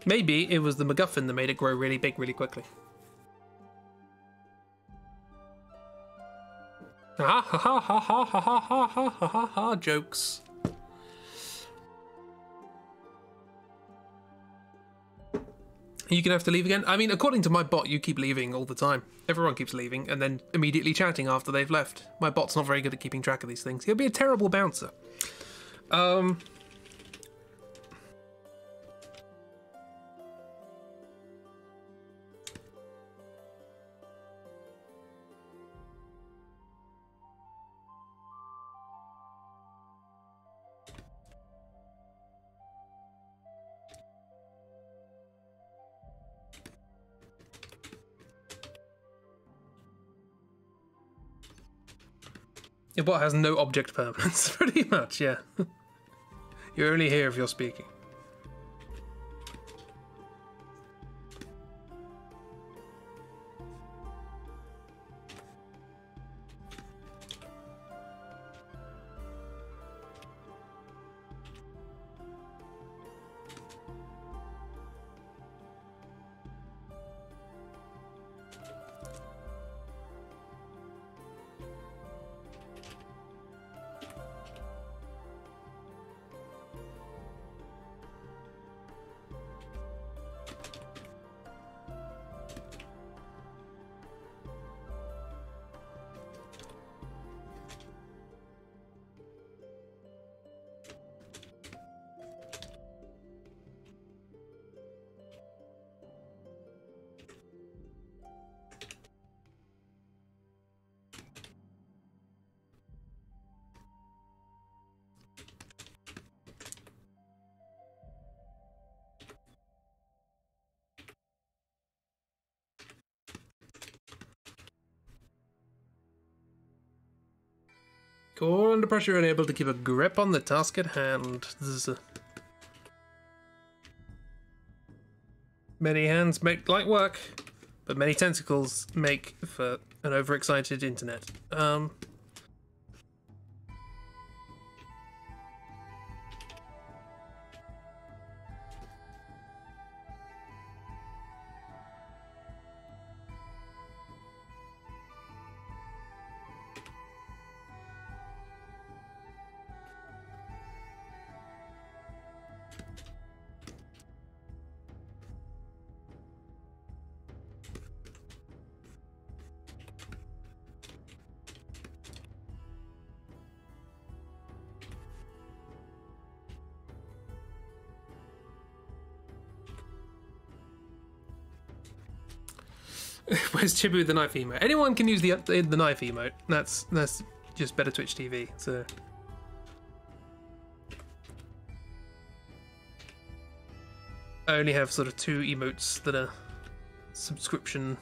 Maybe it was the MacGuffin that made it grow really big really quickly. Ha ha ha ha ha ha ha ha ha ha ha ha jokes. You can have to leave again. I mean, according to my bot, you keep leaving all the time. Everyone keeps leaving and then immediately chatting after they've left. My bot's not very good at keeping track of these things. He'll be a terrible bouncer. Your bot has no object permanence, pretty much, yeah. You're only here if you're speaking. Cool under pressure and able to keep a grip on the task at hand. Many hands make light work, but many tentacles make for an overexcited internet. Where's Chibu with the knife emote? Anyone can use the knife emote. That's just better Twitch TV. So I only have sort of 2 emotes that are subscription,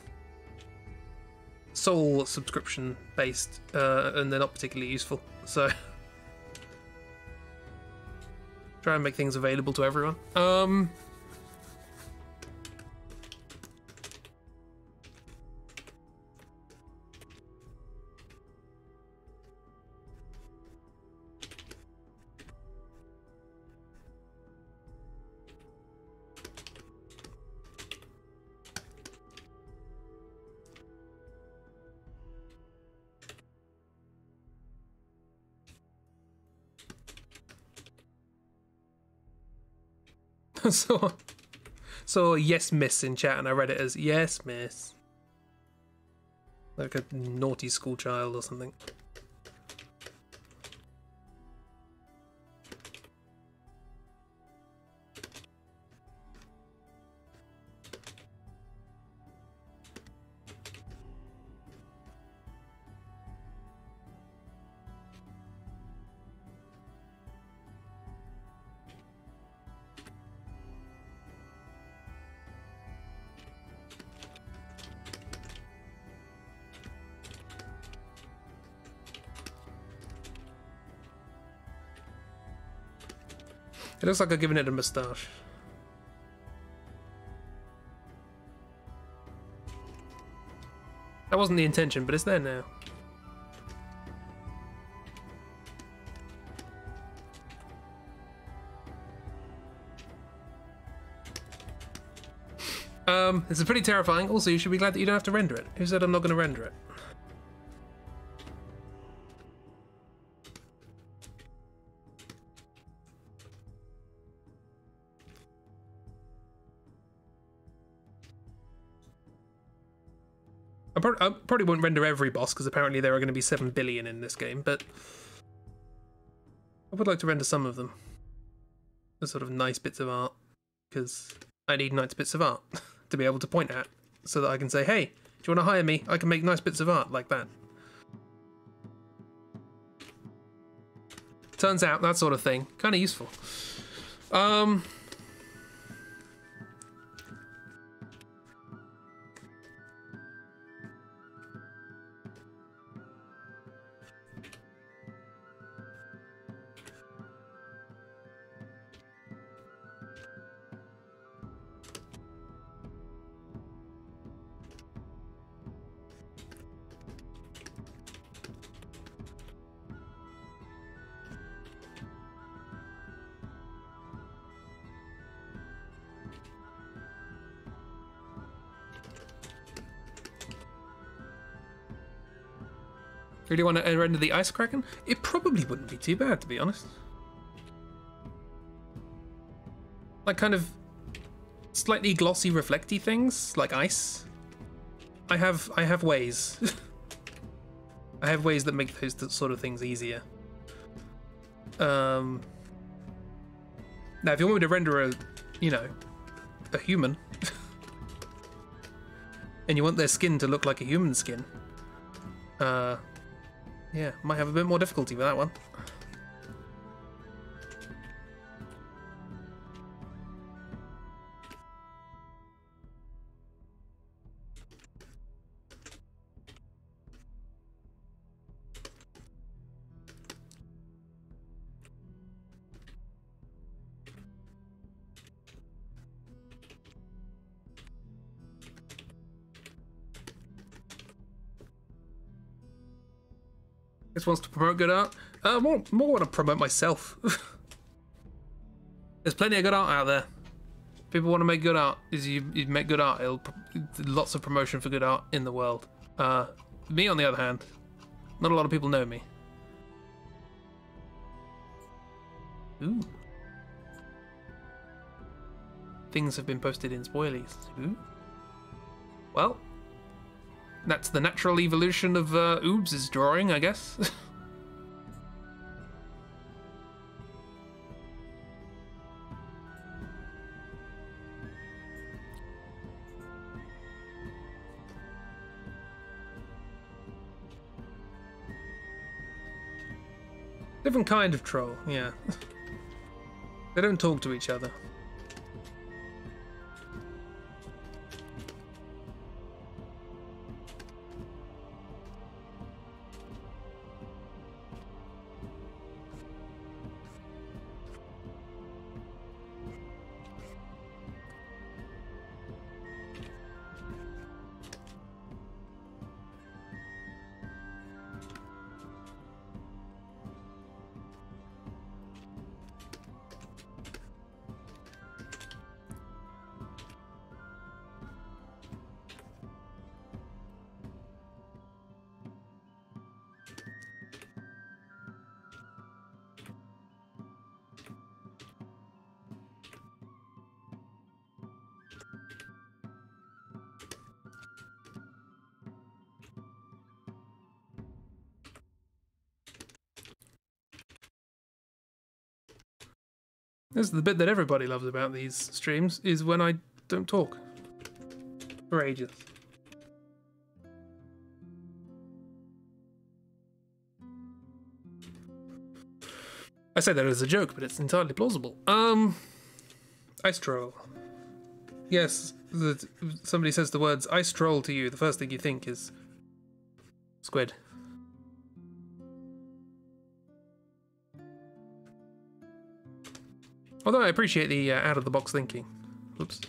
sole subscription based, and they're not particularly useful. So try and make things available to everyone. So yes miss in chat and I read it as yes miss, like a naughty school child or something. It looks like I've given it a moustache. That wasn't the intention, but it's there now. It's pretty terrifying. Also, you should be glad that you don't have to render it. Who said I'm not going to render it? I probably won't render every boss because apparently there are going to be 7 billion in this game, but I would like to render some of them. The sort of nice bits of art, because I need nice bits of art to be able to point at, so that I can say, hey, do you want to hire me? I can make nice bits of art like that. Turns out that sort of thing, kind of useful. Really want to render the ice kraken? It probably wouldn't be too bad, to be honest. Like kind of slightly glossy, reflecty things, like ice. I have ways. I have ways that make those sort of things easier. Now, if you want me to render a human, and you want their skin to look like a human skin, yeah, might have a bit more difficulty with that one. This wants to promote good art. More want to promote myself. There's plenty of good art out there. People want to make good art. You make good art. Lots of promotion for good art in the world. Me, on the other hand, not a lot of people know me. Ooh. Things have been posted in spoilies. Ooh. Well, that's the natural evolution of Oobs' drawing, I guess. Different kind of troll, yeah. They don't talk to each other. This is the bit that everybody loves about these streams, is when I don't talk for ages. I say that as a joke, but it's entirely plausible. Ice troll. Yes, somebody says the words ice troll to you, the first thing you think is squid. Although I appreciate the out-of-the-box thinking. Oops.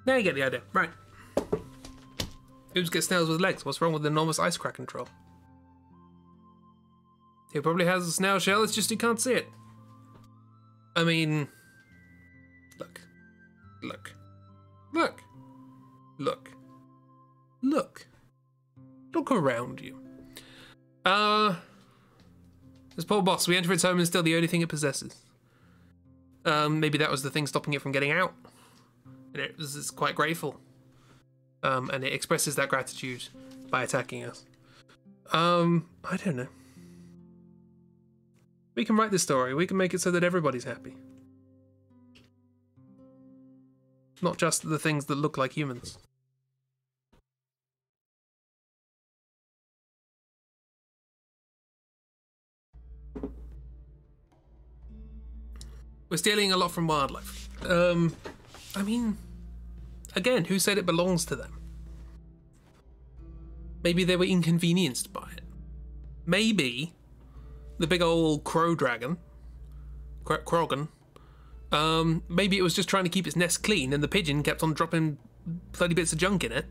Now you get the idea. Right. Oobs gets snails with legs. What's wrong with the enormous ice kraken troll? He probably has a snail shell, it's just you can't see it. I mean, look. Look. Look. Look around you. This poor boss. We enter its home and still the only thing it possesses. Maybe that was the thing stopping it from getting out. And it's quite grateful. And it expresses that gratitude by attacking us. I don't know. We can write this story. We can make it so that everybody's happy. Not just the things that look like humans. We're stealing a lot from wildlife. I mean, again, who said it belongs to them? Maybe they were inconvenienced by it. Maybe the big old crow dragon, Krogan, maybe it was just trying to keep its nest clean and the pigeon kept on dropping bloody bits of junk in it.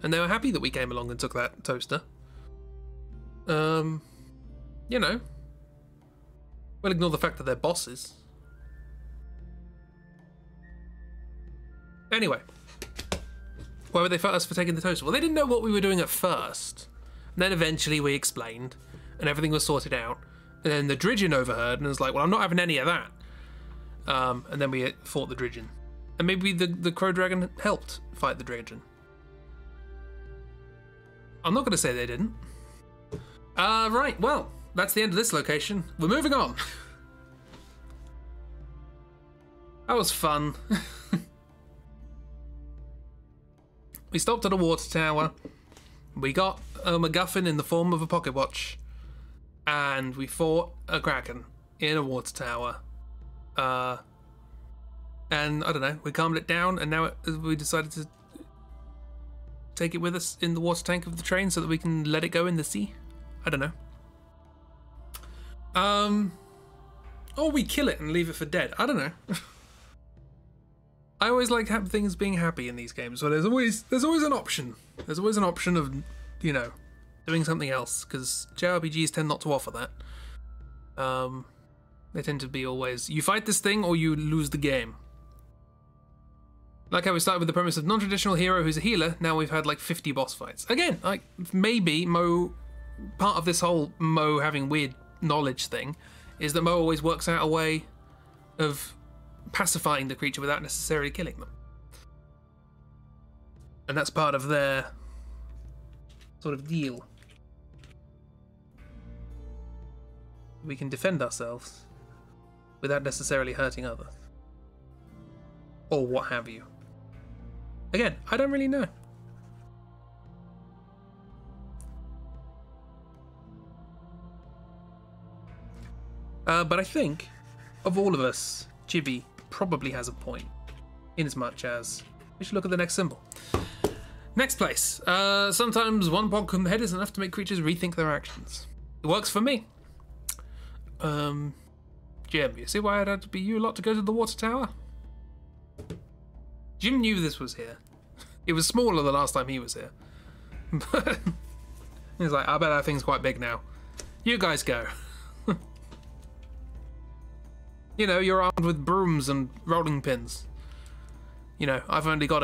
And they were happy that we came along and took that toaster. You know, we'll ignore the fact that they're bosses. Anyway, why were they for us for taking the toaster? Well, they didn't know what we were doing at first. And then eventually we explained, and everything was sorted out. And then the Dridgeon overheard and was like, well, I'm not having any of that. And then we fought the Dridgeon. And maybe the Crow Dragon helped fight the Dridgeon. I'm not going to say they didn't. Right, well, that's the end of this location. We're moving on. That was fun. We stopped at a water tower. We got a MacGuffin in the form of a pocket watch. And we fought a Kraken in a water tower. And I don't know, we calmed it down and now we decided to take it with us in the water tank of the train so that we can let it go in the sea. I don't know. Or we kill it and leave it for dead. I don't know. I always like things being happy in these games, so there's always an option. There's always an option of, you know, doing something else, because JRPGs tend not to offer that. They tend to be always, you fight this thing or you lose the game. Like how we started with the premise of non-traditional hero who's a healer, now we've had like 50 boss fights. Again, like, maybe part of this whole Mo having weird knowledge thing is that Mo always works out a way of pacifying the creature without necessarily killing them. And that's part of their sort of deal. We can defend ourselves without necessarily hurting others. Or what have you. Again, I don't really know. But I think, of all of us, Chibi probably has a point, inasmuch as we should look at the next symbol. Next place. Sometimes one pod from the head is enough to make creatures rethink their actions. It works for me. Jim, you see why it had to be you lot to go to the water tower? Jim knew this was here. It was smaller the last time he was here. But he's like, I bet that thing's quite big now. You guys go. You know, you're armed with brooms and rolling pins. You know, I've only got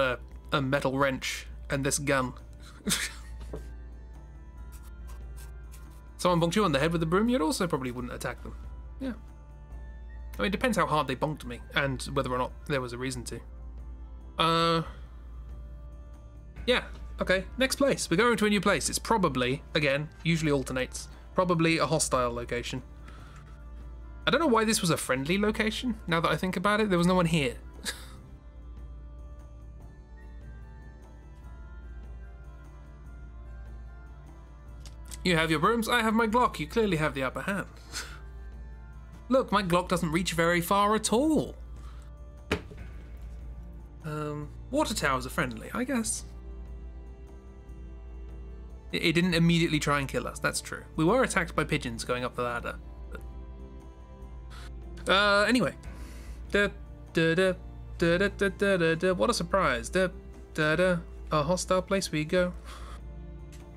a metal wrench and this gun. Someone bonked you on the head with a broom, you'd also probably wouldn't attack them. Yeah. I mean, it depends how hard they bonked me and whether or not there was a reason to. Yeah, okay, next place. We're going to a new place. It's probably, again, usually alternates, probably a hostile location. I don't know why this was a friendly location, now that I think about it. There was no one here. You have your brooms, I have my Glock. You clearly have the upper hand. Look, my Glock doesn't reach very far at all. Water towers are friendly, I guess. It didn't immediately try and kill us, that's true. We were attacked by pigeons going up the ladder. But... anyway. What a surprise. A hostile place we go.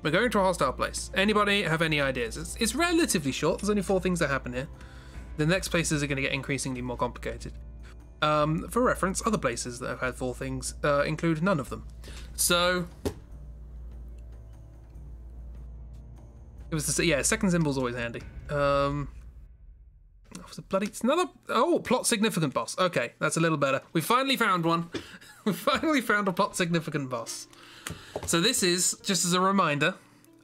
We're going to a hostile place. Anybody have any ideas? It's relatively short. There's only 4 things that happen here. The next places are going to get increasingly more complicated. For reference, other places that have had 4 things include none of them. So it was the, yeah, second symbol's always handy. It's another plot significant boss. Okay, that's a little better. We finally found one. We finally found a plot significant boss. So this is, just as a reminder,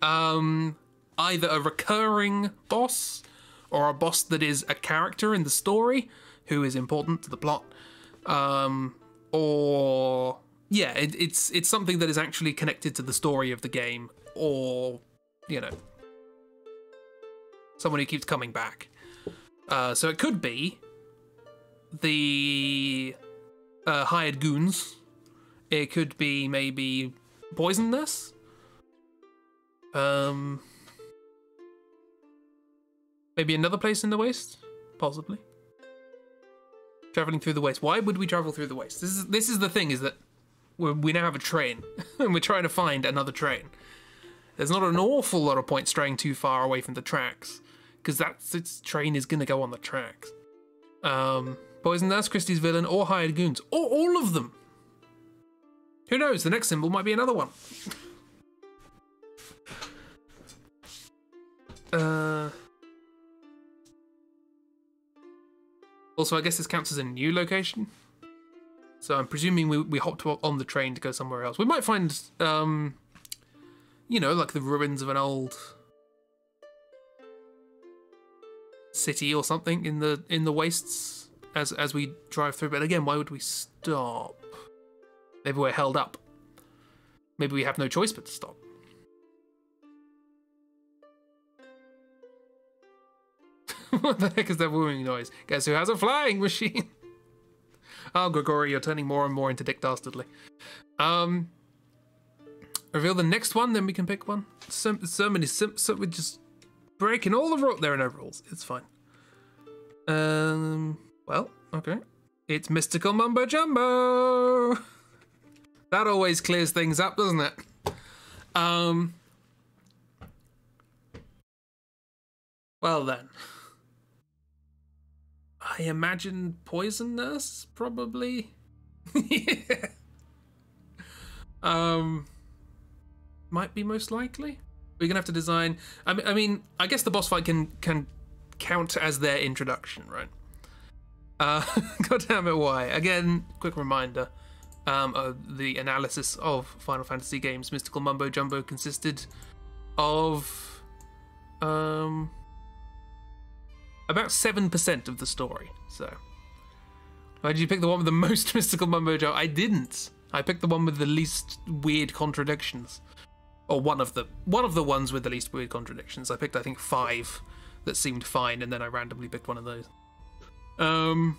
either a recurring boss or a boss that is a character in the story who is important to the plot, or yeah, it's something that is actually connected to the story of the game, or you know, someone who keeps coming back. So it could be the hired goons. It could be maybe poisonous. Maybe another place in the waste, possibly. Traveling through the waste. Why would we travel through the waste? This is the thing, is that we now have a train, and we're trying to find another train. There's not an awful lot of point straying too far away from the tracks, because its train is going to go on the tracks. Poison Nurse, Christie's villain, or hired goons, or all of them. Who knows? The next symbol might be another one. Also, I guess this counts as a new location. So I'm presuming we hopped on the train to go somewhere else. We might find, you know, like the ruins of an old city or something in the wastes as we drive through. But again, why would we stop? Maybe we're held up. Maybe we have no choice but to stop. What the heck is that booming noise? Guess who has a flying machine? Oh, Gregory, you're turning more and more into Dick Dastardly. Reveal the next one, then we can pick one. So many we're just breaking all the rules. There are no rules. It's fine. Well, okay. It's Mystical Mumbo Jumbo. That always clears things up, doesn't it? Well then. I imagine Poison Nurse, probably. Yeah. Might be most likely. We're gonna have to design. I mean, I guess the boss fight can count as their introduction, right? God damn it, why? Again, quick reminder. The analysis of Final Fantasy games, Mystical Mumbo Jumbo consisted of about 7% of the story. So, why did you pick the one with the most Mystical Mumbo Jumbo? I didn't. I picked the one with the least weird contradictions, or one of the ones with the least weird contradictions. I picked, I think, 5 that seemed fine, and then I randomly picked one of those. I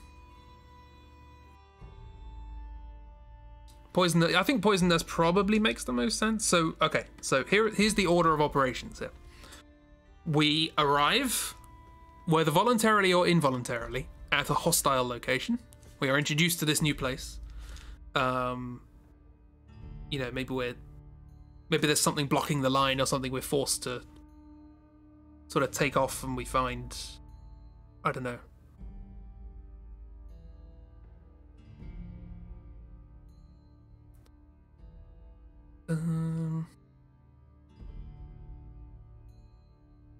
think Poison Nurse probably makes the most sense. So, okay, so here's the order of operations here. We arrive, whether voluntarily or involuntarily, at a hostile location. We are introduced to this new place. You know, maybe there's something blocking the line or something we're forced to sort of take off, and we find, I don't know.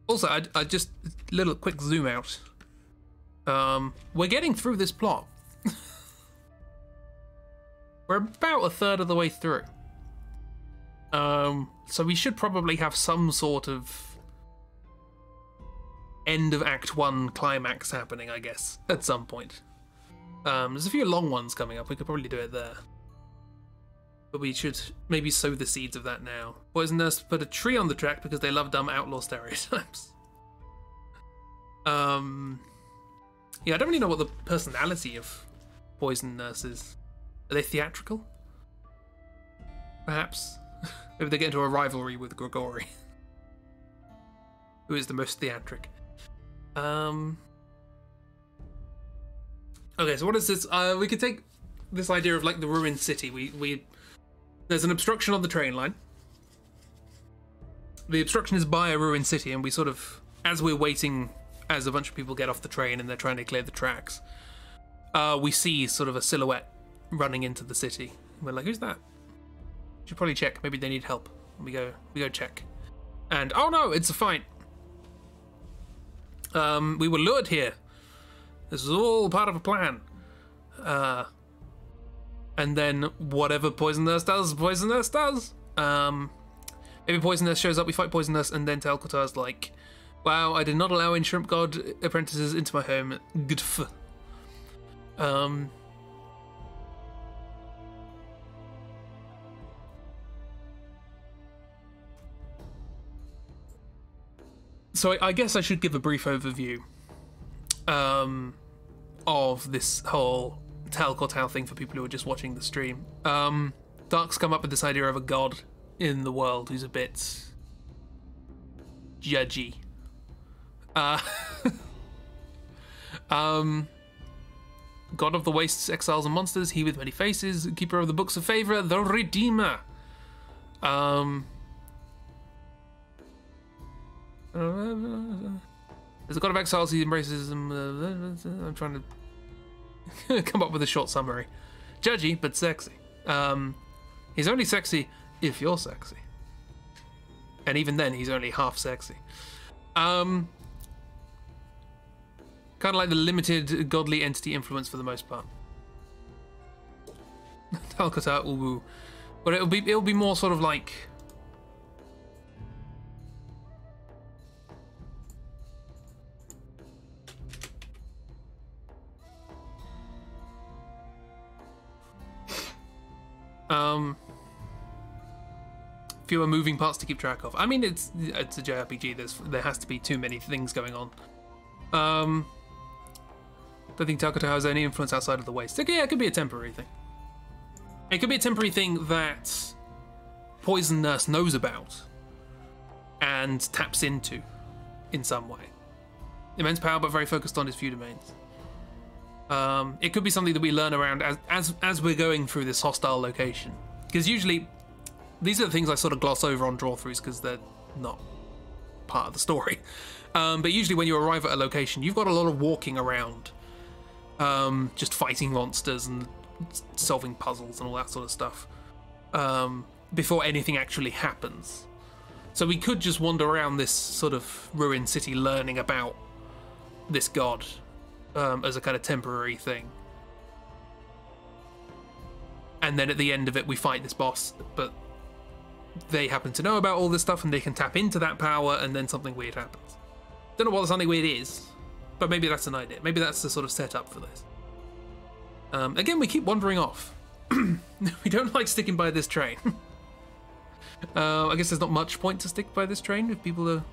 Also, I just little quick zoom out. We're getting through this plot. We're about a third of the way through. So we should probably have some sort of end of Act 1 climax happening, I guess, at some point. There's a few long ones coming up. We could probably do it there. But we should maybe sow the seeds of that now. Poison Nurse put a tree on the track because they love dumb outlaw stereotypes. Yeah, I don't really know what the personality of Poison Nurse is. Are they theatrical? Perhaps. Maybe they get into a rivalry with Gregory. Who is the most theatric? Okay, so what is this? We could take this idea of like the ruined city. There's an obstruction on the train line. The obstruction is by a ruined city, and we sort of, as we're waiting, as a bunch of people get off the train and they're trying to clear the tracks, we see sort of a silhouette running into the city. We're like, who's that? Should probably check. Maybe they need help. We go check. And oh no, it's a fight. We were lured here. This is all part of a plan. And then whatever Poison Nurse does, Poison Nurse does. Maybe Poison Nurse shows up, we fight Poison Nurse, and then Talcotar's like, wow, I did not allow in Shrimp God apprentices into my home. Good f. So I guess I should give a brief overview of this whole Talcotar thing for people who are just watching the stream. Dark's come up with this idea of a god in the world who's a bit judgy. God of the wastes, exiles, and monsters, he with many faces, keeper of the books of favor, the Redeemer. There's a god of exiles, he embraces them. I'm trying to come up with a short summary. Judgy, but sexy. He's only sexy if you're sexy. And even then, he's only half sexy. Kind of like the limited godly entity influence for the most part. Talcotar, ooh. But it'll be more sort of like fewer moving parts to keep track of. I mean, it's a JRPG. There has to be too many things going on. Don't think Talcotar has any influence outside of the waste. Yeah, it could be a temporary thing. It could be a temporary thing that Poison Nurse knows about and taps into in some way. Immense power, but very focused on his few domains. It could be something that we learn around as we're going through this hostile location. Because usually, these are the things I sort of gloss over on draw-throughs because they're not part of the story. But usually when you arrive at a location, you've got a lot of walking around. Just fighting monsters and solving puzzles and all that sort of stuff. Before anything actually happens. So we could just wander around this sort of ruined city learning about this god as a kind of temporary thing. And then at the end of it we fight this boss, but they happen to know about all this stuff and they can tap into that power and then something weird happens. Don't know what something weird is, but maybe that's an idea. Maybe that's the sort of setup for this. Again, we keep wandering off. We don't like sticking by this train. I guess there's not much point to stick by this train if people are...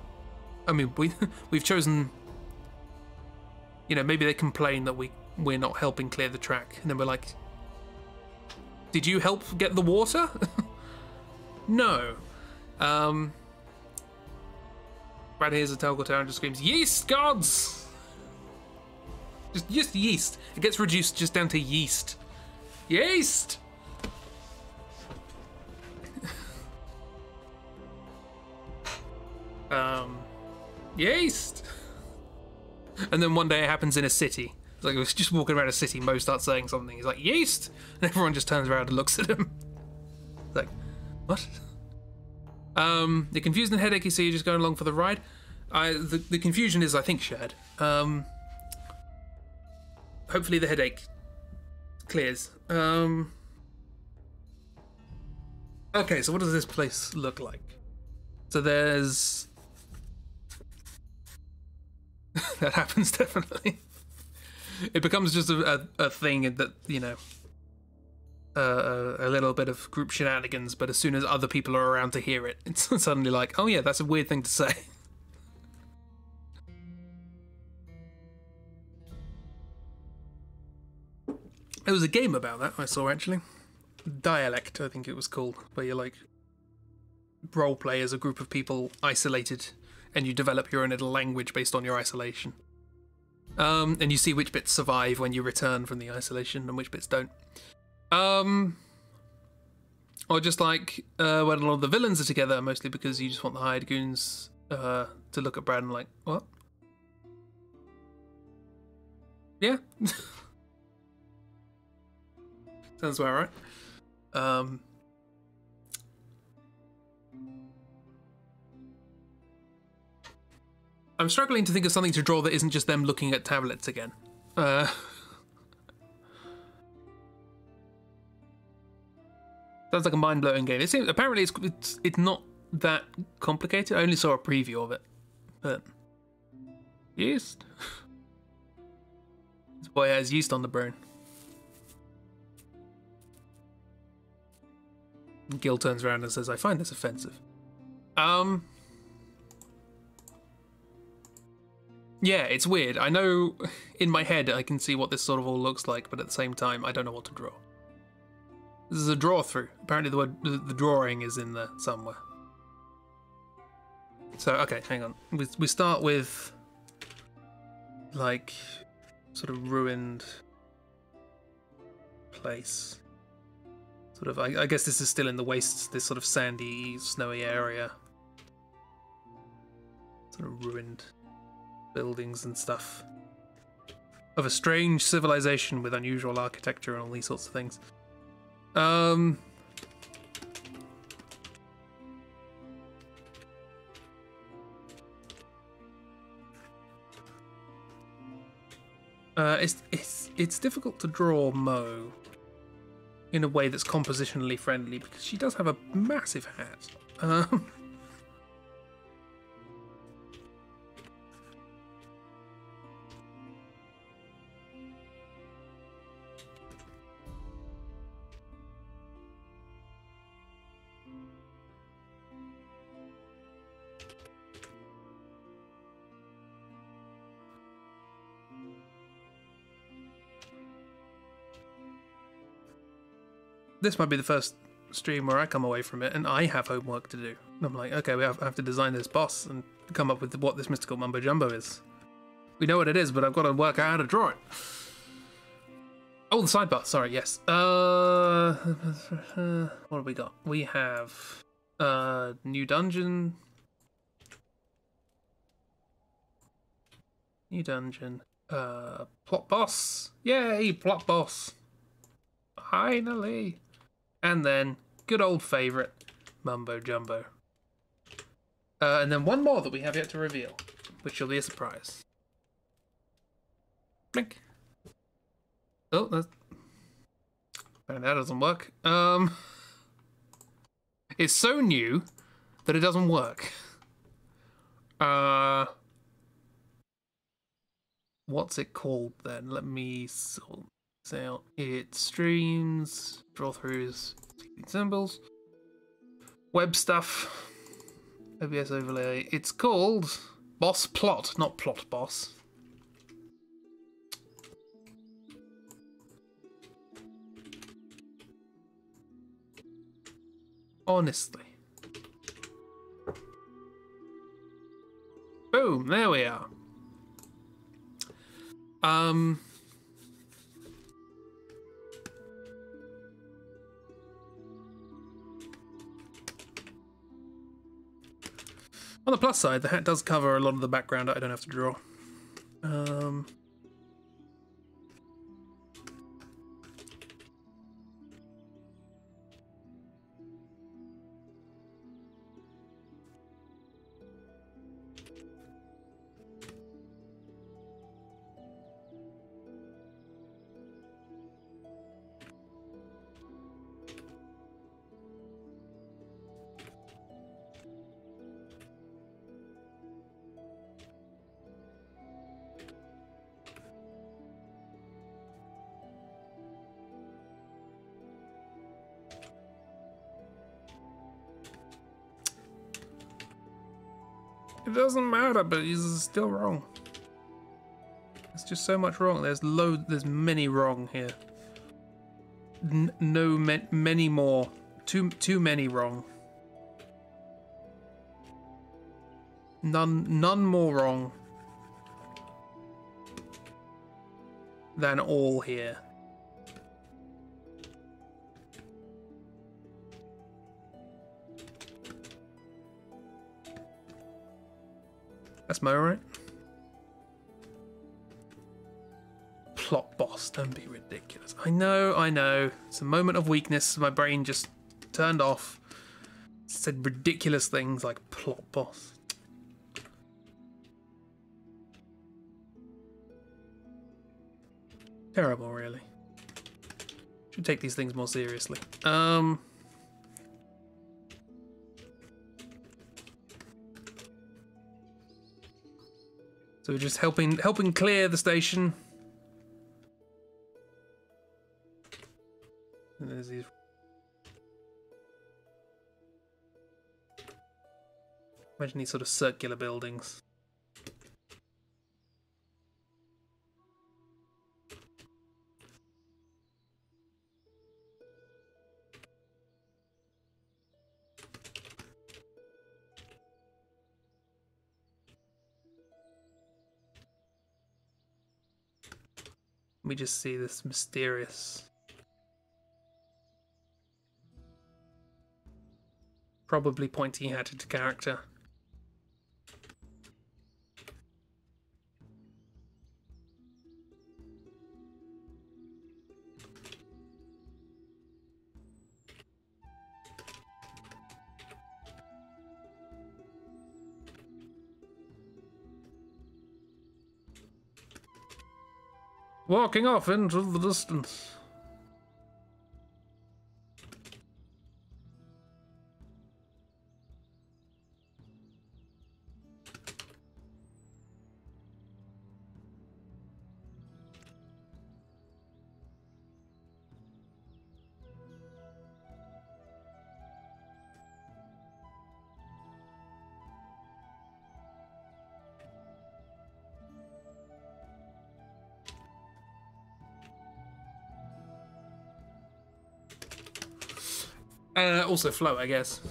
I mean, we've chosen... You know, maybe they complain that we're not helping clear the track. And then we're like... Did you help get the water? No. Brad hears a Talcotar and just screams, "Yeast gods!" Just yeast. It gets reduced just down to yeast. Yeast! Yeast! And then one day it happens in a city. It's like, it was just walking around a city, Mo starts saying something. He's like, "Yeast!" And everyone just turns around and looks at him. It's like, what? You're confused and headachy, so you're just going along for the ride. The confusion is, I think, shared. Hopefully the headache clears. Okay, so what does this place look like? So there's... that happens, definitely. It becomes just a thing that, you know, a little bit of group shenanigans, but as soon as other people are around to hear it, it's suddenly like, oh yeah, that's a weird thing to say. There was a game about that I saw, actually. Dialect, I think it was called, where you like role play as a group of people isolated and you develop your own little language based on your isolation. And you see which bits survive when you return from the isolation and which bits don't. Or just like when a lot of the villains are together, mostly because you just want the hired goons to look at Brad and like, what? Yeah. Sounds about right. I'm struggling to think of something to draw that isn't just them looking at tablets again. Sounds like a mind-blowing game. It seems apparently it's not that complicated. I only saw a preview of it, but yeast. This boy has yeast on the brain. Gil turns around and says, "I find this offensive." Yeah, it's weird. I know in my head I can see what this sort of all looks like, but at the same time, I don't know what to draw. This is a draw through. Apparently the drawing is in there somewhere. So, okay, hang on. We start with, like, sort of ruined place. Sort of, I guess this is still in the wastes, this sort of sandy, snowy area. Sort of ruined buildings and stuff. Of a strange civilization with unusual architecture and all these sorts of things. It's difficult to draw Mo in a way that's compositionally friendly because she does have a massive hat. This might be the first stream where I come away from it and I have homework to do. And I'm like, okay, we have to design this boss and come up with what this mystical mumbo jumbo is. We know what it is, but I've got to work out how to draw it. Oh, the sidebar. Sorry, yes. What have we got? We have new dungeon. New dungeon. Plot boss. Yay, plot boss. Finally. And then, good old favourite, Mumbo Jumbo. And then one more that we have yet to reveal, which will be a surprise. Blink. Oh, that doesn't work. It's so new that it doesn't work. What's it called then? Let me sort this out. It streams, draw throughs, symbols, web stuff, OBS overlay. It's called Boss Plot, not Plot Boss. Honestly. Boom, there we are. On the plus side, the hat does cover a lot of the background that I don't have to draw. It doesn't matter, but he's still wrong. There's just so much wrong. There's many wrong here. Many more. Too many wrong. None more wrong than all here. That's Mo, right? Plot boss. Don't be ridiculous. I know. It's a moment of weakness. My brain just turned off. Said ridiculous things like plot boss. Terrible, really. Should take these things more seriously. So we're just helping clear the station. And there's these. Imagine these sort of circular buildings. We just see this mysterious, probably pointy-hatted character. Walking off into the distance. Also flow, I guess.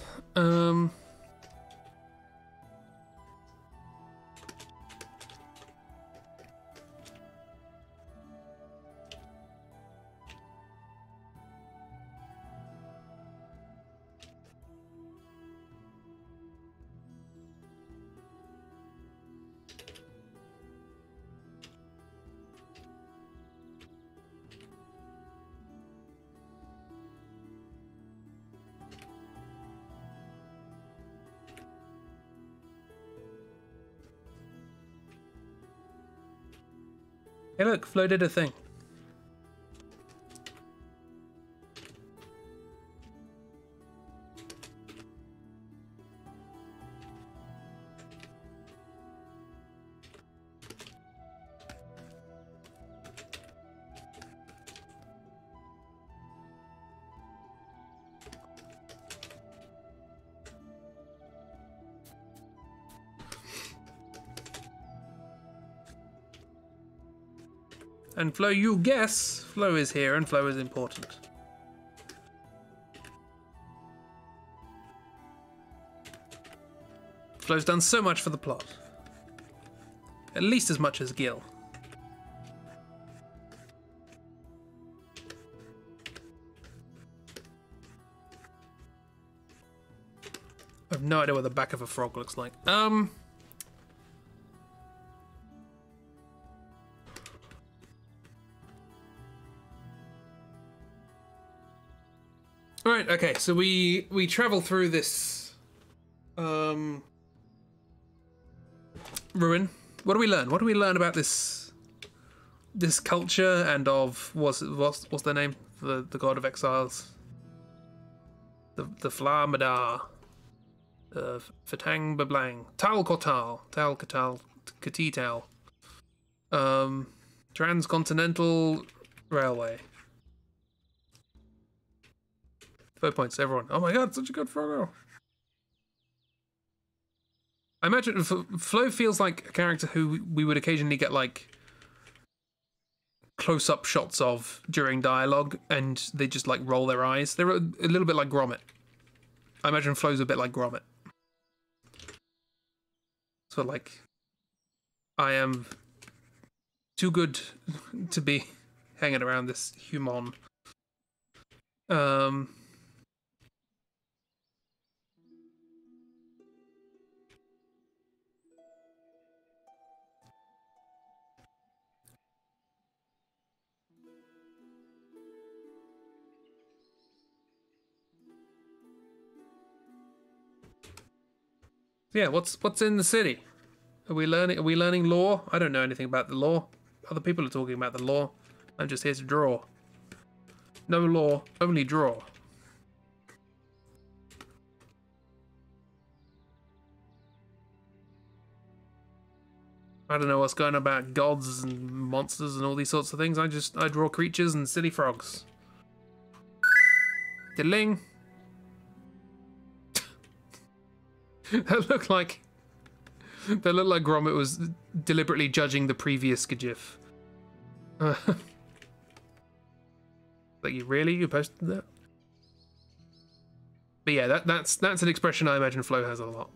Hey look, Flo did a thing. And Flo, you guess, Flo is here and Flo is important. Flo's done so much for the plot. At least as much as Gil. I have no idea what the back of a frog looks like. Right, okay, so we travel through this ruin. What do we learn? What do we learn about this culture and of what's their name? The god of exiles. The Flamadar. Fatang Bablang. Tal Kotal. Tal Katal Katital. Transcontinental Railway. 5 points, everyone. Oh my god, such a good photo. I imagine Flo feels like a character who we would occasionally get like close-up shots of during dialogue, and they just like roll their eyes. They're a little bit like Gromit. I imagine Flo's a bit like Gromit. So like, I am too good to be hanging around this human. Yeah, what's in the city? Are we learning lore? I don't know anything about the lore. Other people are talking about the lore. I'm just here to draw. No lore, only draw. I don't know what's going on about gods and monsters and all these sorts of things. I draw creatures and silly frogs. Diddling. That looked like Gromit was deliberately judging the previous GIF. Like, you posted that? But yeah, that's an expression I imagine Flo has a lot.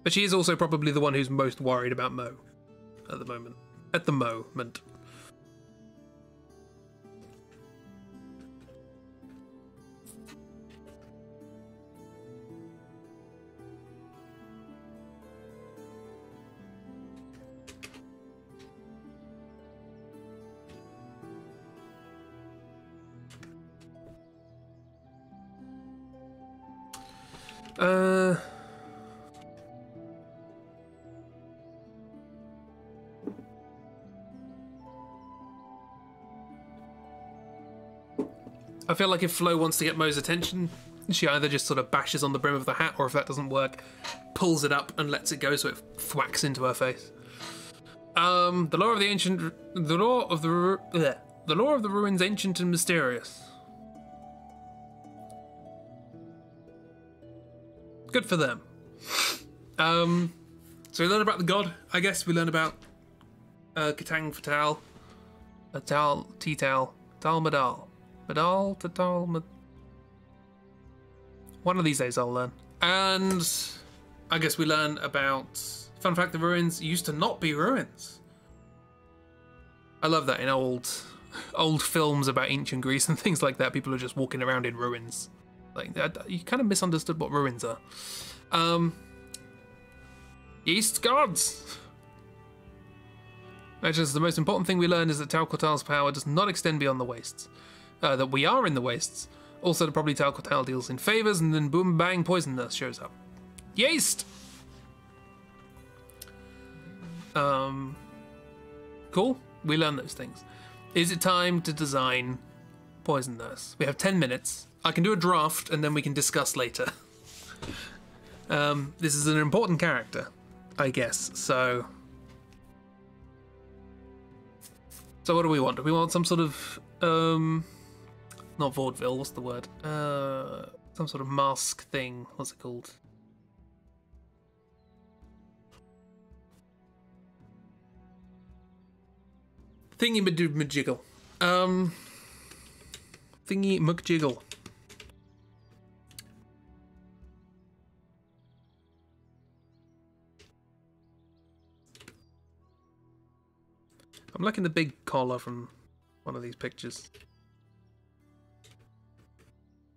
But she is also probably the one who's most worried about Mo at the moment. At the moment. I feel like if Flo wants to get Mo's attention, she either just sort of bashes on the brim of the hat, or if that doesn't work, pulls it up and lets it go so it thwacks into her face. The lore of the ruins, ancient and mysterious. Good for them. So we learn about the god. I guess we learn about Katang Fatal, Atal Tital, Tal Madal. Madal, Tatal, one of these days I'll learn. And I guess we learn about, fun fact, the ruins used to not be ruins. I love that in old films about ancient Greece and things like that. People are just walking around in ruins. Like, you kind of misunderstood what ruins are. Yeast gods! Actually, the most important thing we learned is that Tal-Kotal's power does not extend beyond the wastes. That we are in the wastes. Also, that probably Tal-Kotal deals in favors, and then boom bang, poison nurse shows up. Yeast! Cool. We learn those things. Is it time to design poison nurse? We have 10 minutes. I can do a draft, and then we can discuss later. This is an important character, I guess. So what do we want? Do we want some sort of not vaudeville, what's the word? Some sort of mask thing. What's it called? Thingy-majiggle. Thingy-mcjiggle. I'm liking the big collar from one of these pictures.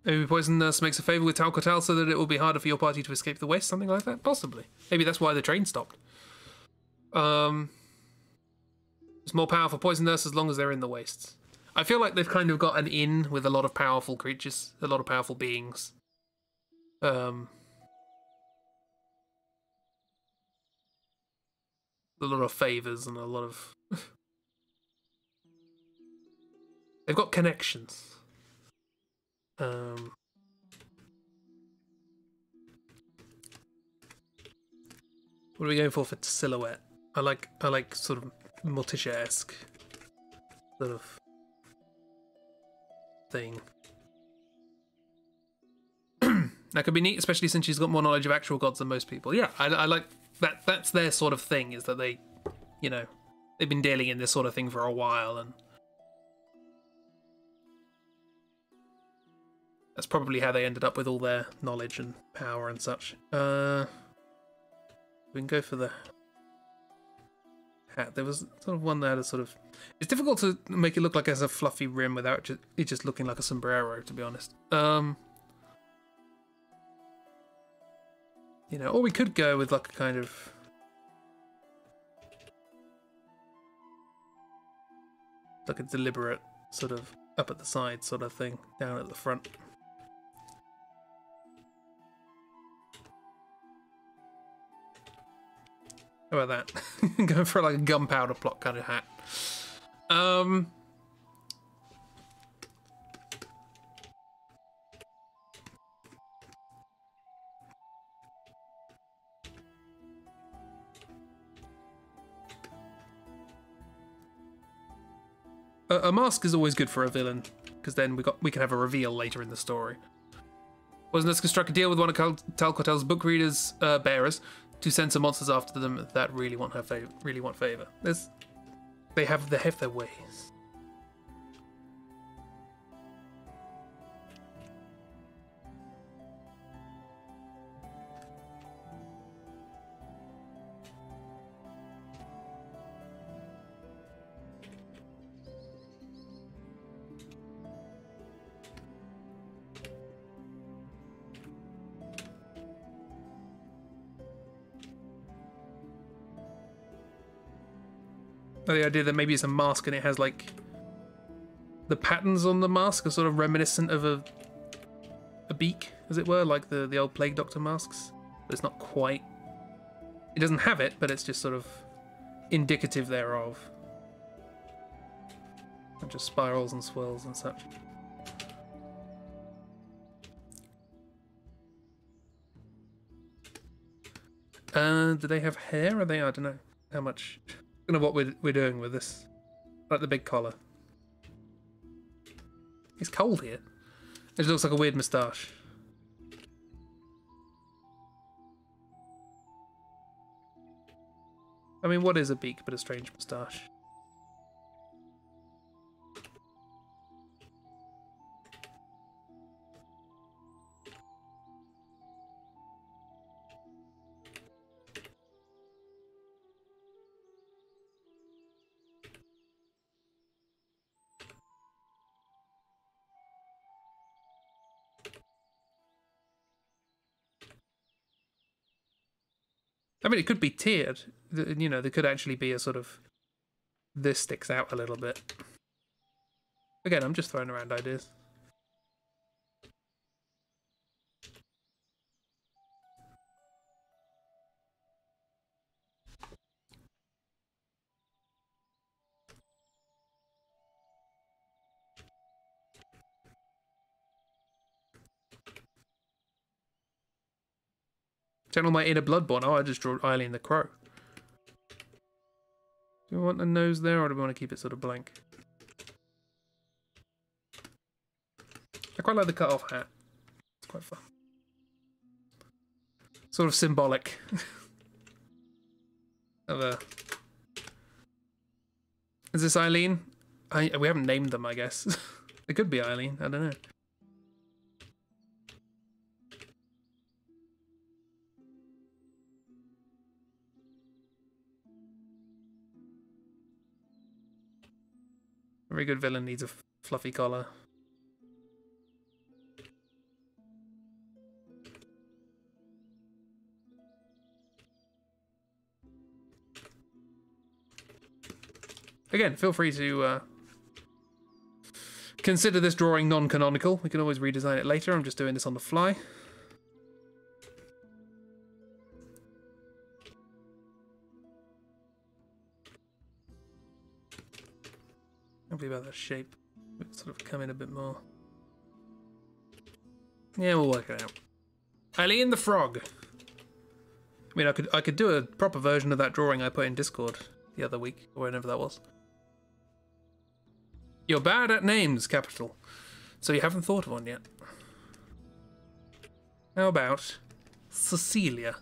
Maybe Poison Nurse makes a favour with Tal-Kotal so that it will be harder for your party to escape the waste, something like that? Possibly. Maybe that's why the train stopped. There's more power for Poison Nurse as long as they're in the wastes. I feel like they've kind of got an in with a lot of powerful creatures, a lot of powerful beings. A lot of favours and a lot of... They've got connections. What are we going for silhouette? I like sort of Morticia-esque sort of thing. That could be neat, especially since she's got more knowledge of actual gods than most people. Yeah, I like that. That's their sort of thing, is that they, you know, they've been dealing in this sort of thing for a while, and that's probably how they ended up with all their knowledge and power and such. We can go for the hat. There was sort of one that had a sort of... It's difficult to make it look like it has a fluffy rim without it just looking like a sombrero, to be honest. You know, or we could go with like a kind of... like a deliberate sort of up at the side sort of thing, down at the front. How about that? Going for like a gunpowder plot kind of hat. A mask is always good for a villain, because then we can have a reveal later in the story. Let's construct a deal with one of Talcotel's book readers, bearers, to send some monsters after them that really want favor. They have their ways. The idea that maybe it's a mask and it has like the patterns on the mask are sort of reminiscent of a beak, as it were, like the old Plague Doctor masks. But it's not quite. It doesn't have it, but it's just sort of indicative thereof. And just spirals and swirls and such. Do they have hair? Are they? I don't know how much. I don't know what we're doing with this. Like the big collar. It's cold here. It looks like a weird moustache. I mean, what is a beak but a strange moustache? I mean, it could be tiered. You know, there could actually be a sort of... This sticks out a little bit. Again, I'm just throwing around ideas. Channel my inner bloodborne. Oh, I just drew Eileen the Crow. Do we want a nose there, or do we want to keep it sort of blank? I quite like the cut-off hat. It's quite fun. Sort of symbolic of a... Is this Eileen? We haven't named them, I guess. It could be Eileen. I don't know. A very good villain needs a fluffy collar. Again, feel free to consider this drawing non-canonical. We can always redesign it later. I'm just doing this on the fly. Hopefully about that shape. Sort of come in a bit more. Yeah, we'll work it out. Eileen the Frog. I mean, I could do a proper version of that drawing I put in Discord the other week, or whenever that was. You're bad at names, capital. So you haven't thought of one yet. How about Cecilia?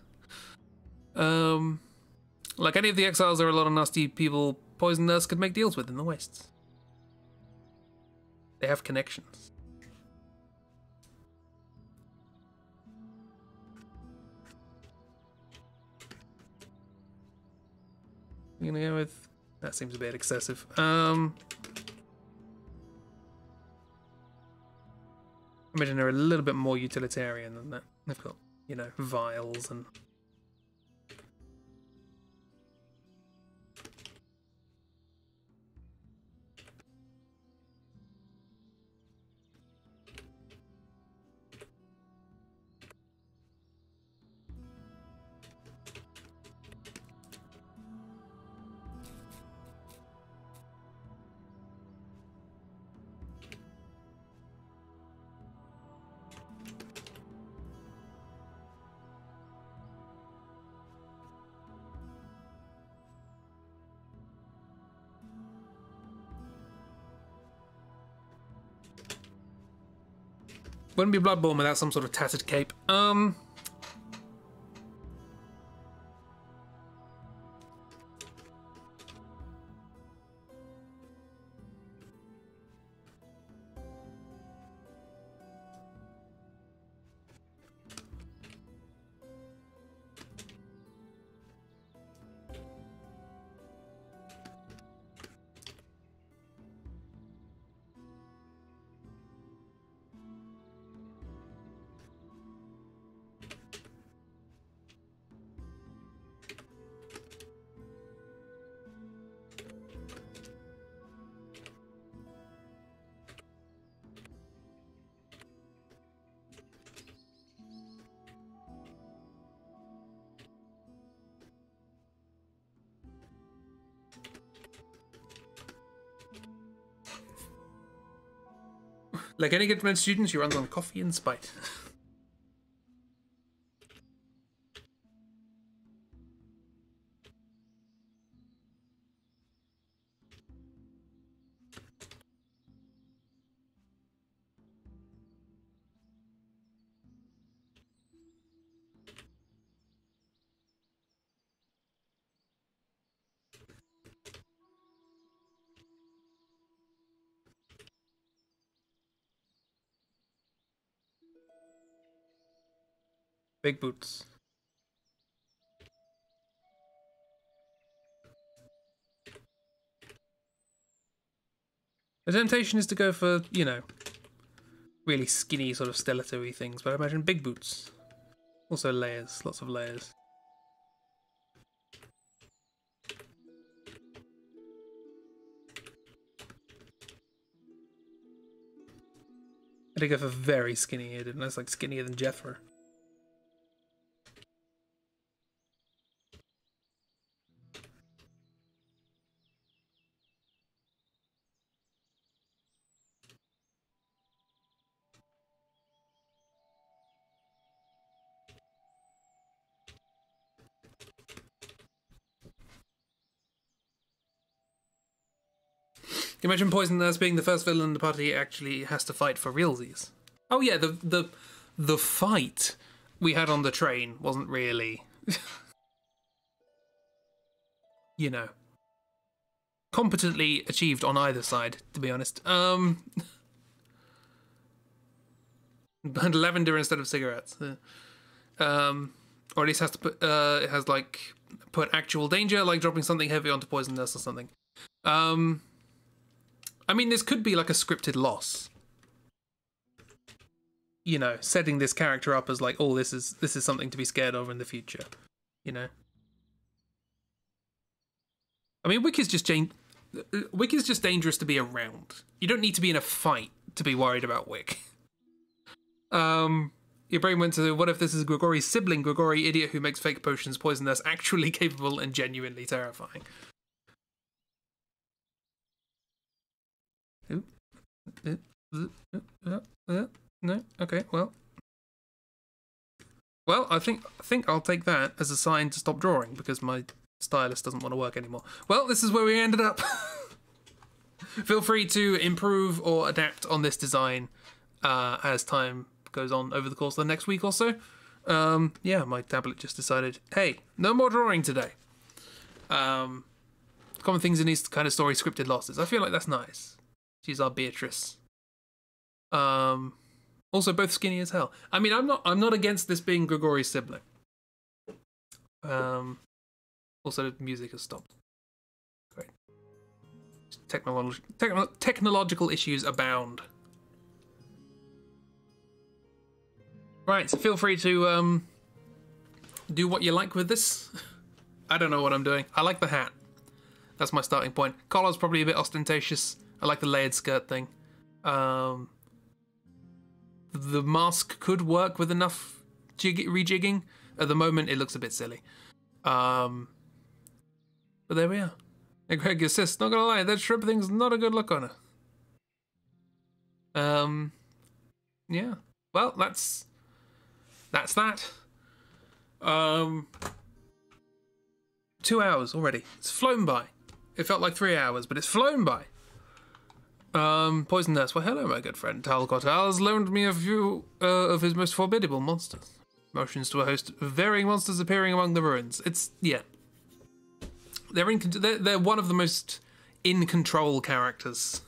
Like any of the exiles, there are a lot of nasty people Poison Nurse could make deals with in the wastes. They have connections. I'm gonna go with... That seems a bit excessive. I imagine they're a little bit more utilitarian than that. They've got, you know, vials and... Wouldn't be Bloodborne without some sort of tattered cape. Like any good med student, she runs on coffee and spite. Big boots. The temptation is to go for, you know, really skinny sort of skeleton-y things, but I imagine big boots. Also layers, lots of layers. I did go for very skinny here, didn't I? It's like skinnier than Jethro. Can you imagine Poison as being the first villain in the party actually has to fight for realsies? Oh yeah, the fight we had on the train wasn't really, you know, competently achieved on either side, to be honest. And lavender instead of cigarettes. Or at least has to put it has like put actual danger, like dropping something heavy onto Poisonous or something. I mean, this could be like a scripted loss. You know, setting this character up as like, oh, this is something to be scared of in the future. You know. I mean, Wick is just dangerous to be around. You don't need to be in a fight to be worried about Wick. Your brain went to, what if this is Grigori's sibling, Grigori, idiot who makes fake potions, poisonous, actually capable and genuinely terrifying. No, okay, well, I think I'll take that as a sign to stop drawing because my stylus doesn't want to work anymore. Well, this is where we ended up. Feel free to improve or adapt on this design as time goes on over the course of the next week or so. Yeah, my tablet just decided, hey, no more drawing today. Common things in these kind of story scripted losses. I feel like that's nice. She's our Beatrice. Also both skinny as hell. I mean, I'm not against this being Grigori's sibling. Also the music has stopped. Great. Technological issues abound. Right, so feel free to do what you like with this. I don't know what I'm doing. I like the hat. That's my starting point. Collar's probably a bit ostentatious. I like the layered skirt thing. The mask could work with enough rejigging. At the moment, it looks a bit silly. But there we are. And Greg insists, not gonna lie, that shrimp thing's not a good look on her. Yeah. Well, that's that. 2 hours already. It's flown by. It felt like 3 hours, but it's flown by. Poison Nurse. Well, hello, my good friend. Talcott has loaned me a few of his most formidable monsters. Motions to a host of varying monsters appearing among the ruins. It's, yeah. They're one of the most in-control characters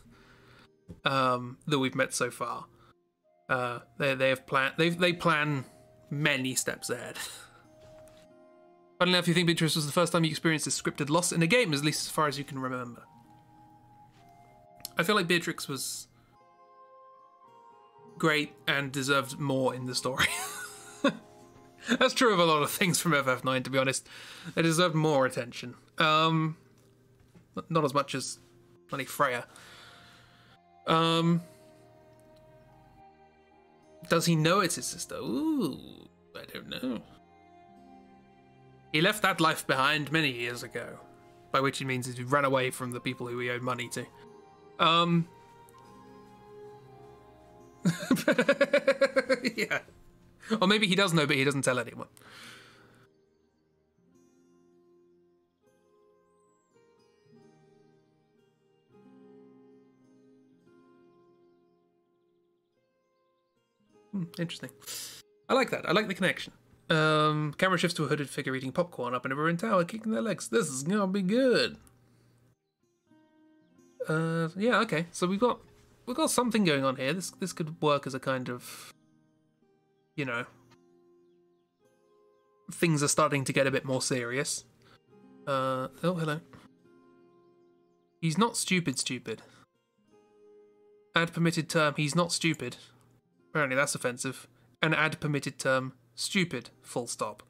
that we've met so far. They plan many steps ahead. Funnily enough, you think Beatrice was the first time you experienced a scripted loss in a game, at least as far as you can remember. I feel like Beatrix was great and deserved more in the story. That's true of a lot of things from FF9, to be honest. They deserved more attention. Not as much as bloody Freya. Does he know it's his sister? Ooh, I don't know. He left that life behind many years ago. By which he means he ran away from the people who he owed money to. Yeah. Or maybe he does know, but he doesn't tell anyone. Interesting. I like that. I like the connection. Camera shifts to a hooded figure eating popcorn up in a ruined tower, kicking their legs. This is gonna be good. Yeah, okay. So we've got something going on here. This could work as a kind of, you know, things are starting to get a bit more serious. Oh, hello. He's not stupid. Add permitted term, he's not stupid. Apparently that's offensive. And add permitted term, stupid, full stop.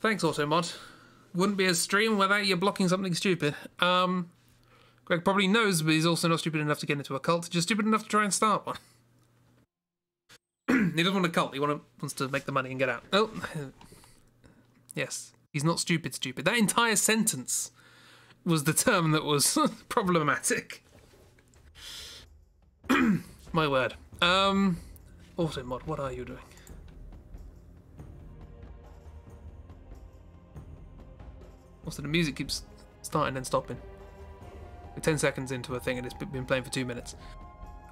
Thanks, Automod. Wouldn't be a stream without you blocking something stupid. Greg probably knows, but he's also not stupid enough to get into a cult. Just stupid enough to try and start one. He doesn't want a cult. He wants to make the money and get out. Oh, yes. He's not stupid. That entire sentence was the term that was problematic. My word. Automod, what are you doing? Also, the music keeps starting and stopping. We're 10 seconds into a thing and it's been playing for 2 minutes.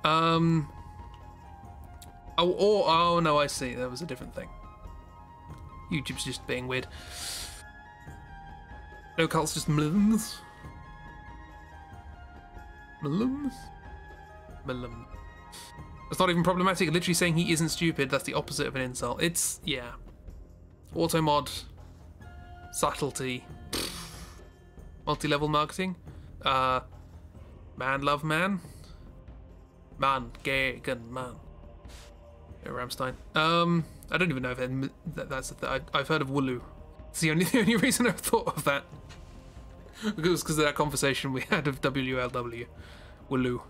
Oh, no, I see. That was a different thing. YouTube's just being weird. No cults, just mlums. Mlums? Mlum. That's not even problematic. Literally saying he isn't stupid, that's the opposite of an insult. It's, yeah. Automod. Subtlety. Multi-level marketing. Man love man. Man, gay, gun, man. Yeah, Ramstein. I don't even know if that's I've heard of Wooloo. It's the only reason I've thought of that. It was because of that conversation we had of WLW. Wooloo.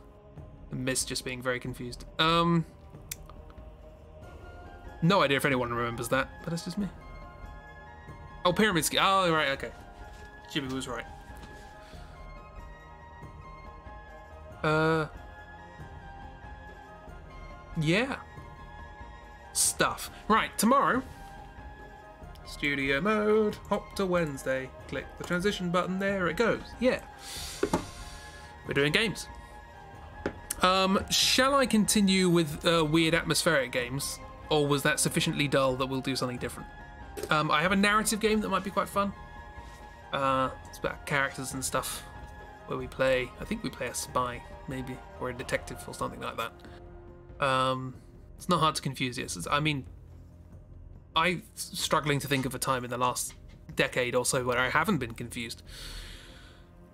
And Miss just being very confused. No idea if anyone remembers that, but that's just me. Oh, Pyramid Scheme. Oh, right, okay. Jimmy was right. Yeah. Stuff. Right, tomorrow. Studio mode, hop to Wednesday. Click the transition button, there it goes. Yeah. We're doing games. Shall I continue with weird atmospheric games? Or was that sufficiently dull that we'll do something different? I have a narrative game that might be quite fun. It's about characters and stuff. Where we play, I think we play a spy, maybe. Or a detective or something like that. It's not hard to confuse it. I mean, I'm struggling to think of a time in the last decade or so where I haven't been confused.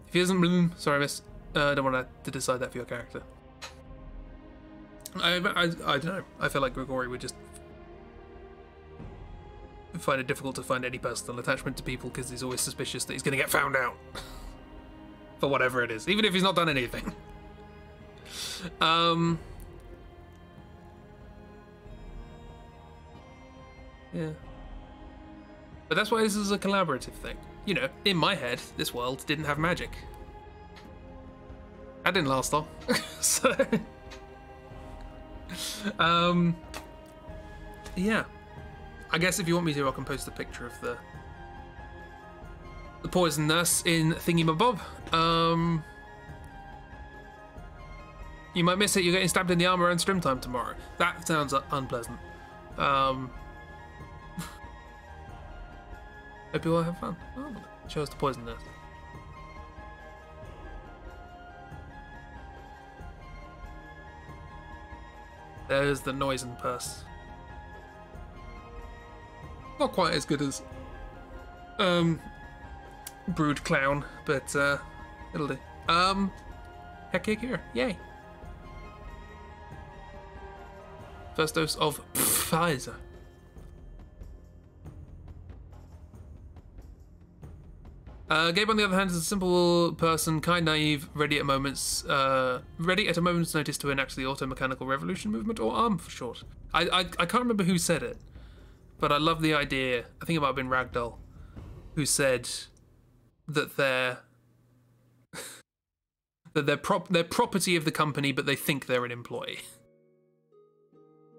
If he isn't, sorry miss, I don't want to decide that for your character. I don't know. I feel like Grigori would just find it difficult to find any personal attachment to people because he's always suspicious that he's going to get found out. For whatever it is. Even if he's not done anything. Yeah. But that's why this is a collaborative thing. You know, in my head, this world didn't have magic. That didn't last long. So... yeah. I guess if you want me to, I can post a picture of the poison nurse in Thingy-Mabob. You might miss it. You're getting stabbed in the arm around stream time tomorrow. That sounds unpleasant. Hope you all have fun. Oh, show us the poison nurse. There's the noise and purse. Not quite as good as Brood Clown, but it'll do. Heck here. Yay. First dose of Pfizer. Gabe, on the other hand, is a simple person, kind, naive, ready at a moment's notice to enact the auto-mechanical revolution movement, or ARM for short. I can't remember who said it, but I love the idea. I think it might have been Ragdoll, who said that they're they're property of the company, but they think they're an employee.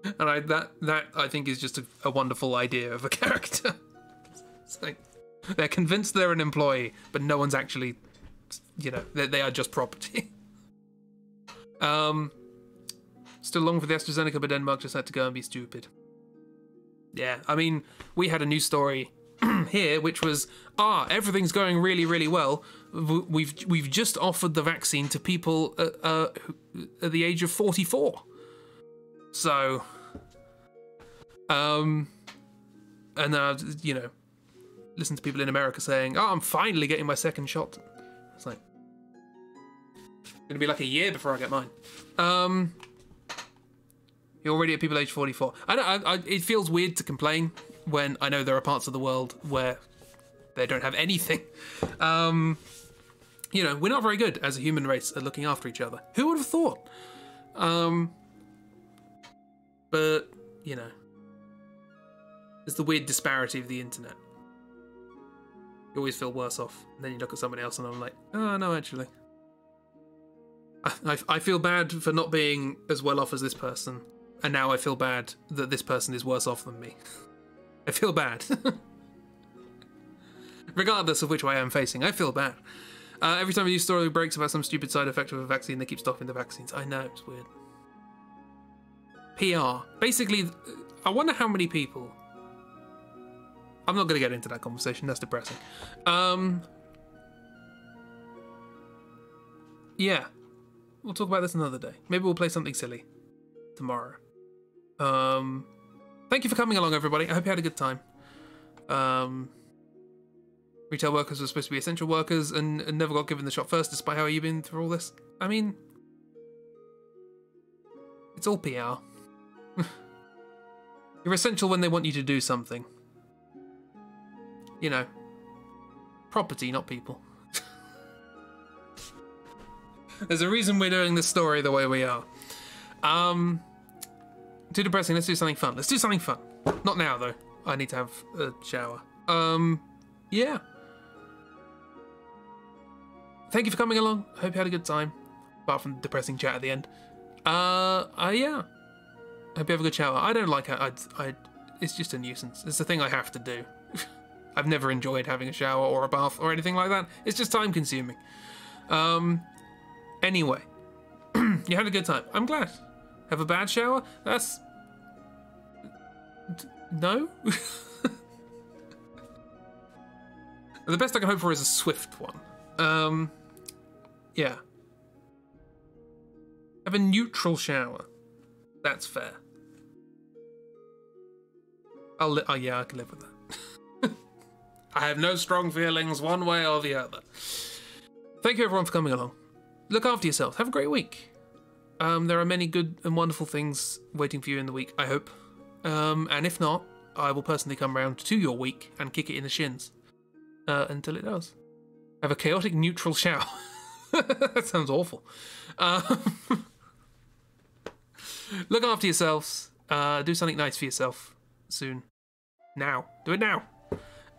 And that I think is just a wonderful idea of a character. It's like, they're convinced they're an employee, but no one's actually, you know, they are just property. Still long for the AstraZeneca, but Denmark just had to go and be stupid. Yeah, I mean, we had a news story here, which was, everything's going really, really well. We've just offered the vaccine to people at the age of 44. So, and you know, listen to people in America saying, I'm finally getting my second shot. It's like, it's gonna be like a year before I get mine. You're already at people age 44. I know, it feels weird to complain when I know there are parts of the world where they don't have anything. You know, we're not very good as a human race at looking after each other. Who would have thought? But, you know, there's the weird disparity of the internet. You always feel worse off. And then you look at somebody else and I'm like, oh, no, actually. I feel bad for not being as well off as this person. And now I feel bad that this person is worse off than me. I feel bad. Regardless of which way I'm facing, I feel bad. Every time a news story breaks about some stupid side effect of a vaccine, they keep stopping the vaccines. I know, it's weird. PR. Basically, I wonder how many people... I'm not going to get into that conversation, that's depressing. Yeah. We'll talk about this another day. Maybe we'll play something silly tomorrow. Thank you for coming along, everybody. I hope you had a good time. Retail workers were supposed to be essential workers and never got given the shot first, despite how you've been through all this. I mean, it's all PR. You're essential when they want you to do something. You know, property, not people. There's a reason we're doing this story the way we are. Too depressing, let's do something fun. Let's do something fun. Not now, though. I need to have a shower. Yeah. Thank you for coming along. I hope you had a good time. Apart from the depressing chat at the end. Yeah. Hope you have a good shower. I don't like it. It's just a nuisance. It's a thing I have to do. I've never enjoyed having a shower or a bath or anything like that. It's just time consuming. Anyway. You had a good time. I'm glad. Have a bad shower? That's... No? The best I can hope for is a swift one. Yeah. Have a neutral shower. That's fair. Oh yeah, I can live with that. I have no strong feelings one way or the other. Thank you everyone for coming along. Look after yourself. Have a great week. There are many good and wonderful things waiting for you in the week, I hope. And if not, I will personally come round to your week and kick it in the shins. Until it does. Have a chaotic neutral shower. That sounds awful. Look after yourselves. Do something nice for yourself soon. Now. Do it now.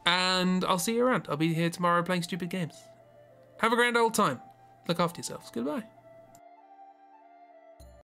And I'll see you around. I'll be here tomorrow playing stupid games. Have a grand old time. Look after yourselves. Goodbye.